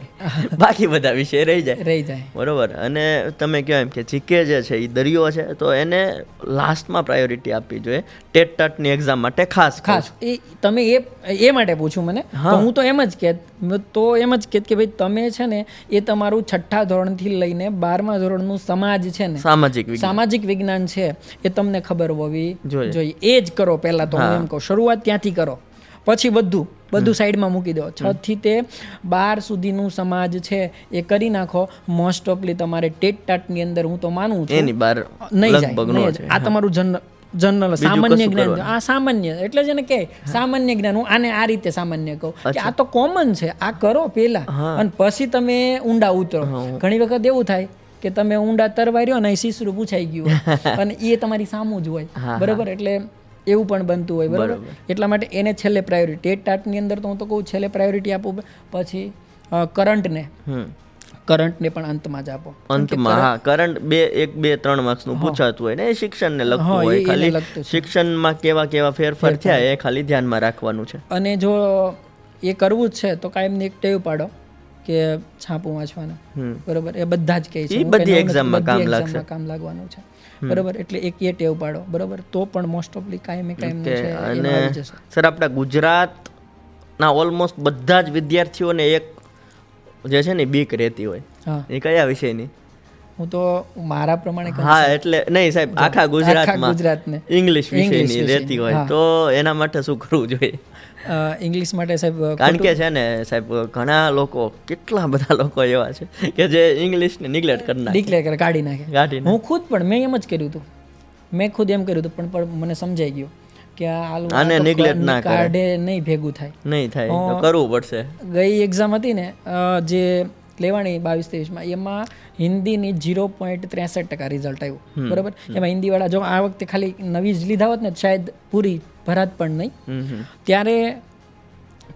બાકી બધા વિષય રહી જાય. બરોબર. અને તમે કહો એમ કે જીકે જે છે એ દરિયો છે, તો એને લાસ્ટમાં પ્રાયોરિટી આપવી જોઈએ ટેટ ટાટની એક્ઝામ માટે. ખાસ એ તમે એ માટે પૂછું મને, તો હું તો એમ જ કહેત કે ભાઈ તમે છે ને એ તમારું 6ઠ્ઠા ધોરણથી લઈને 12મા ધોરણનું સમાજ છે ને, સામાજિક વિજ્ઞાન છે, એ તમને ખબર હોવી જોઈએ. એ જ કરો પહેલા તો હું એમ કહું, શરૂઆત ત્યાંથી કરો, પછી બધું સાઈડમાં મૂકી દો. 6 થી તે 12 સુધીનું સમાજ છે એ કરી નાખો. મોસ્ટ ઓફલી તમારે ટેટ ટાટની અંદર હું તો માનું છું એની બહાર નહીં જાય. આ તમારું જનરલ સામાન્ય જ્ઞાન, આ સામાન્ય એટલે છે ને કે સામાન્ય જ્ઞાન, હું આને આ રીતે સામાન્ય કહું કે આ તો કોમન છે, આ કરો પેલા અને પછી તમે ઊંડા ઉતરો. ઘણી વખત એવું થાય કે તમે ઊંડા તરવા રહ્યો ને શીશરું પૂછાઈ ગયું અને એ તમારી સામું જ હોય. બરાબર. એટલે એવું પણ બનતું હોય. બરાબર. એટલા માટે એને છેલ્લે પ્રાયોરિટી, ટેટ ટાટની અંદર તો હું તો કહું છેલ્લે પ્રાયોરિટી આપો. પછી કરંટને પણ અંતમાં જ આપો. અંતમાં કરંટ 2-3 માર્ક્સનું પૂછાતું હોય ને એ શિક્ષણને લગતું હોય. ખાલી શિક્ષણમાં કેવા ફેરફાર થયા એ ખાલી ધ્યાનમાં રાખવાનું છે. અને જો એ કરવું જ છે તો કાયમની એક ટેવ પાડો કે છાપું વાંચવાનું. બરોબર. એ બધા જ કહે છે બધી એક્ઝામમાં કામ લાગવાનું છે. બરોબર. એટલે એક એ ટેવ પાડો. બરોબર. તો પણ મોસ્ટ ઓફલી કાયમી છે. અને સર આપણા ગુજરાતના ઓલમોસ્ટ બધા જ વિદ્યાર્થીઓને એક જે છે ને બીક રહેતી હોય, એ કયા વિષયની? હું તો મારા પ્રમાણે એટલે નહીં સાહેબ, આખા ગુજરાતને ઇંગ્લિશ વિષયની રહેતી હોય. તો એના માટે શું કરવું જોઈએ? ઇંગ્લિશ માટે સાહેબ, કારણ કે છે ને સાહેબ ઘણા લોકો, કેટલા બધા લોકો એવા છે કે જે ઇંગ્લિશને નિગ્લેક્ટ કાઢી નાખે. હું ખુદ પણ મેં એમ જ કર્યું હતું. મેં ખુદ એમ કર્યું હતું, પણ મને સમજાઈ ગયું કે આને નિગ્લેક્ટ ના કાઢે નહીં, ભેગું નહીં થાય તો કરવું પડશે. ગઈ એક્ઝામ હતી ને જે લેવાની 22-23માં, એમાં હિન્દીની 0.63% રિઝલ્ટ આવ્યું. બરાબર. એમાં હિન્દીવાળા જો આ વખતે ખાલી નવી જ લીધા હોત ને શાયદ પૂરી ભરાત પણ નહીં. ત્યારે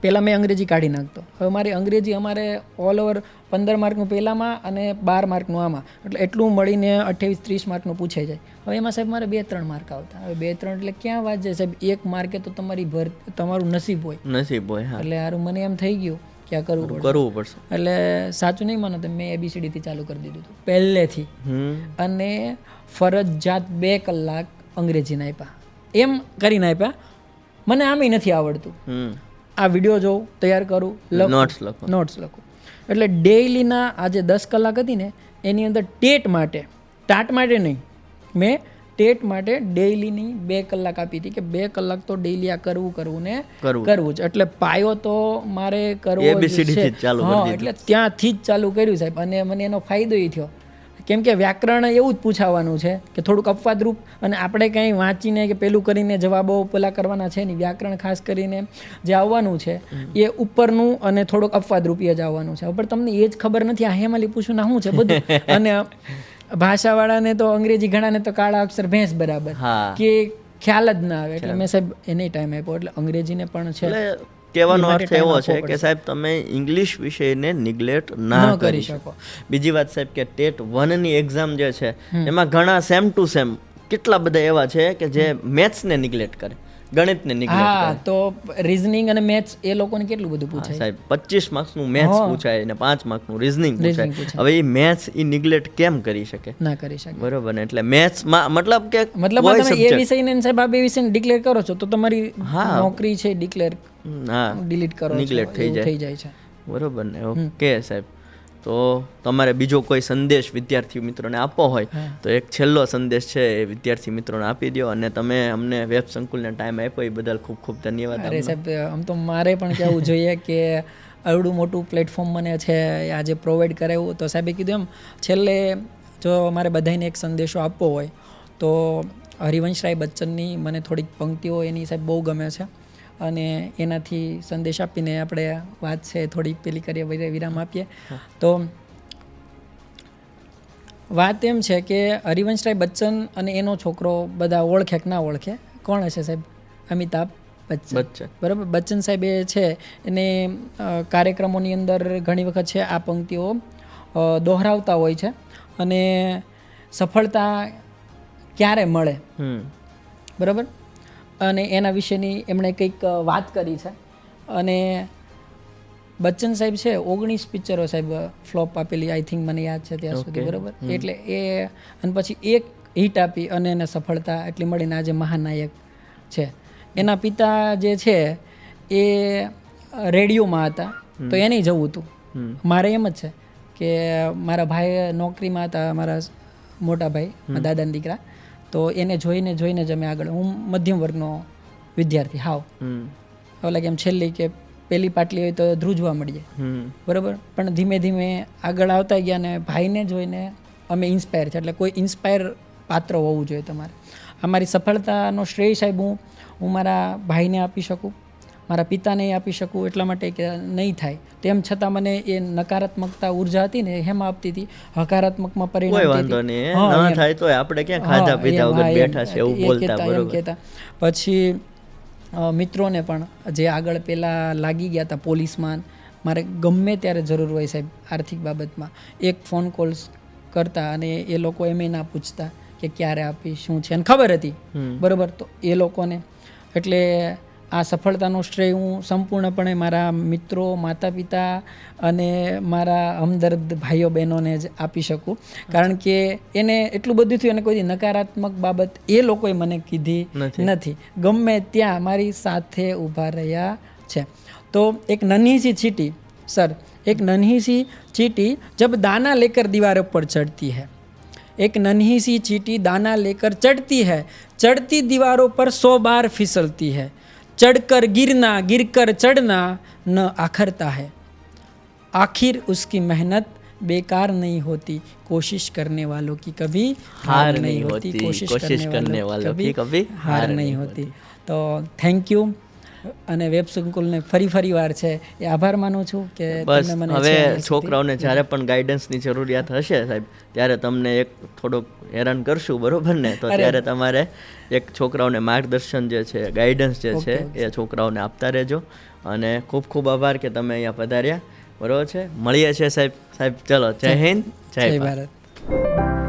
પહેલાં મેં અંગ્રેજી કાઢી નાખતો. હવે મારી અંગ્રેજી અમારે ઓલ ઓવર 15 માર્કનું પહેલામાં અને 12 માર્કનું આમાં, એટલે એટલું મળીને 28-30 માર્કનું પૂછાઈ જાય. હવે એમાં સાહેબ મારે 2-3 માર્ક આવતા. હવે 2-3 એટલે ક્યાં વાત છે સાહેબ, 1 માર્કે તો તમારું નસીબ હોય. એટલે હારું મને એમ થઈ ગયું કે આ કરવું પડશે. એટલે સાચું નહીં માનો તો મેં ABCD થી ચાલુ કરી દીધું હતું પહેલેથી. અને ફરજિયાત 2 કલાક અંગ્રેજીના આપ્યા. એમ કરીને આપ્યા. મને આમે નથી આવડતું. આ વિડીયો જોઉં, તૈયાર કરું, નોટ્સ લખું. એટલે ડેઇલીના આજે 10 કલાક હતી ને એની અંદર ટાટ માટે નહીં, મેં ટેટ માટે ડેઇલીની 2 કલાક આપી હતી કે 2 કલાક તો ડેઇલી આ કરવું ને કરવું જ. એટલે પાયો તો મારે કરવો જ છે. એટલે ત્યાંથી જ ચાલુ કર્યું સાહેબ. અને મને એનો ફાયદો એ થયો કેમ કે વ્યાકરણ એવું જ પૂછાવાનું છે કે થોડુંક અપવાદરૂપ, અને આપણે કંઈ વાંચીને કે પેલું કરીને જવાબો પેલા કરવાના છે નહીં. વ્યાકરણ ખાસ કરીને જે આવવાનું છે એ ઉપરનું અને થોડુંક અપવાદરૂપી જ આવવાનું છે. પણ તમને એ જ ખબર નથી આ હેમાલી પૂછું ના શું છે બધું. અને ભાષાવાળાને તો અંગ્રેજી ઘણાને તો કાળા અક્ષર ભેંસ બરાબર કે ખ્યાલ જ ના આવે. એટલે મેં સાહેબ એને ટાઈમ આપ્યો. એટલે અંગ્રેજીને પણ છે. કહેવાનો અર્થ એવો છે કે સાહેબ તમે ઇંગ્લિશ વિષયને નિગ્લેક્ટ ના કરી શકો. બીજી વાત સાહેબ કે ટેટ 1ની એક્ઝામ જે છે એમાં ઘણા સેમ ટુ સેમ કેટલા બધા એવા છે કે જે મેથ્સને નિગ્લેક્ટ કરે, ગણિતને નિગ્લેક્ટ કરે. તો રીઝનિંગ અને મેથ્સ એ લોકોને કેટલું બધું પૂછાય સાહેબ. 25 માર્ક્સનું મેથ્સ પૂછાય અને 5 માર્કનું રીઝનિંગ પૂછાય. હવે એ મેથ્સ એ નિગ્લેક્ટ કેમ કરી શકે? ના કરી શકે. બરોબર ને. એટલે મેથ્સમાં મતલબ તમે એ વિષયને સાહેબ આ બે વિષયને ડિક્લેર કરો છો તો તમારી નોકરી છે ડિક્લેર ડિલીટ કરો, નિગ્લેક્ટ થઈ જાય છે. બરોબર ને. ઓકે સાહેબ. તો તમારે બીજો કોઈ સંદેશ વિદ્યાર્થી મિત્રોને આપવો હોય તો એક છેલ્લો સંદેશ છે એ વિદ્યાર્થી મિત્રોને આપી દો. અને તમે અમને વેબ સંકુલને ટાઈમ આપ્યો એ બદલ ખૂબ ખૂબ ધન્યવાદ. અરે સાહેબ, આમ તો મારે પણ કહેવું જોઈએ કે આવડું મોટું પ્લેટફોર્મ મને છે આજે પ્રોવાઈડ કરાવ્યું. તો સાહેબે કીધું એમ છેલ્લે જો મારે બધાને એક સંદેશો આપવો હોય તો હરિવંશરાય બચ્ચનની મને થોડીક પંક્તિઓ એની સાહેબ બહુ ગમે છે. અને એનાથી સંદેશ આપીને આપણે વાત છે થોડી પેલી કરીએ, વિરામ આપીએ. તો વાત એમ છે કે હરિવંશરાય બચ્ચન અને એનો છોકરો બધા ઓળખે કે ના ઓળખે, કોણ હશે સાહેબ? અમિતાભ બચ્ચન. બરાબર. બચ્ચન સાહેબ એ છે એને કાર્યક્રમોની અંદર ઘણી વખત છે આ પંક્તિઓ દોહરાવતા હોય છે. અને સફળતા ક્યારે મળે બરાબર. અને એના વિશેની એમણે કંઈક વાત કરી છે. અને બચ્ચન સાહેબ છે 19 પિક્ચરો સાહેબ ફ્લોપ આપેલી, આઈ થિંક મને યાદ છે ત્યાં સુધી, બરાબર. એટલે એ અને પછી એક હિટ આપી અને એને સફળતા એટલી મળીને આજે મહાનાયક છે. એના પિતા જે છે એ રેડિયોમાં હતા, તો એને જવું હતું. મારે એમ જ છે કે મારા ભાઈ નોકરીમાં હતા, મારા મોટા ભાઈ, મારા દાદાના દીકરા, તો એને જોઈને જ અમે આગળ. હું મધ્યમ વર્ગનો વિદ્યાર્થી હાવ, ઓલા કેમ છેલ્લી કે પેલી પાટલી હોય તો ધ્રુજવા મળીએ, બરાબર. પણ ધીમે ધીમે આગળ આવતા ગયા ને ભાઈને જોઈને અમે ઇન્સ્પાયર છે. એટલે કોઈ ઇન્સ્પાયર પાત્ર હોવું જોઈએ તમારે. અમારી સફળતાનો શ્રેય સાહેબ હું મારા ભાઈને આપી શકું, મારા પિતાને આપી શકું, એટલા માટે કે નહીં થાય તેમ છતાં મને એ નકારાત્મકતા ઉર્જા હતી ને હેમ આપતી હતી, હકારાત્મકમાં પરિણામ. પછી મિત્રોને પણ જે આગળ પહેલાં લાગી ગયા હતા પોલીસમાં, મારે ગમે ત્યારે જરૂર હોય સાહેબ આર્થિક બાબતમાં, એક ફોન કોલ્સ કરતા અને એ લોકો એમ ના પૂછતા કે ક્યારે આપી, શું છે, અને ખબર હતી, બરાબર. તો એ લોકોને એટલે આ સફળતાનો શ્રેય હું સંપૂર્ણપણે મારા મિત્રો, માતા પિતા અને મારા હમદર્દ ભાઈઓ બહેનોને જ આપી શકું. કારણ કે એને એટલું બધું થયું અને કોઈ નકારાત્મક બાબત એ લોકોએ મને કીધી નથી. ગમે ત્યાં મારી સાથે ઊભા રહ્યા છે. તો એક નન્હી સી ચીંટી, સર, એક નन्ही सी चींटी जब दाना लेकर दीवारों पर चढ़ती है, एक नन्ही सी चींटी दाना लेकर चढ़ती है, चढ़ती दीवारों पर 100 बार फिसलती है, चढ़कर गिरना, गिरकर चढ़ना न आखरता है, आखिर उसकी मेहनत बेकार नहीं होती, कोशिश करने वालों की कभी हार नहीं होती, कोशिश करने वालों की कभी हार नहीं होती. તો થેન્ક યુ. અને વેબ સંકુલને ફરી વાર છે એ આભાર માનું છું કે બસ હવે છોકરાઓને જ્યારે પણ ગાઈડન્સની જરૂરિયાત હશે સાહેબ, ત્યારે તમને એક થોડોક હેરાન કરશું, બરોબર ને? તો ત્યારે તમારે એક છોકરાઓને માર્ગદર્શન જે છે, ગાઈડન્સ જે છે એ છોકરાઓને આપતા રહેજો. અને ખૂબ ખૂબ આભાર કે તમે અહીંયા પધાર્યા, બરોબર છે. મળીએ છીએ સાહેબ. ચલો, જય હિન્દ, જય ભારત.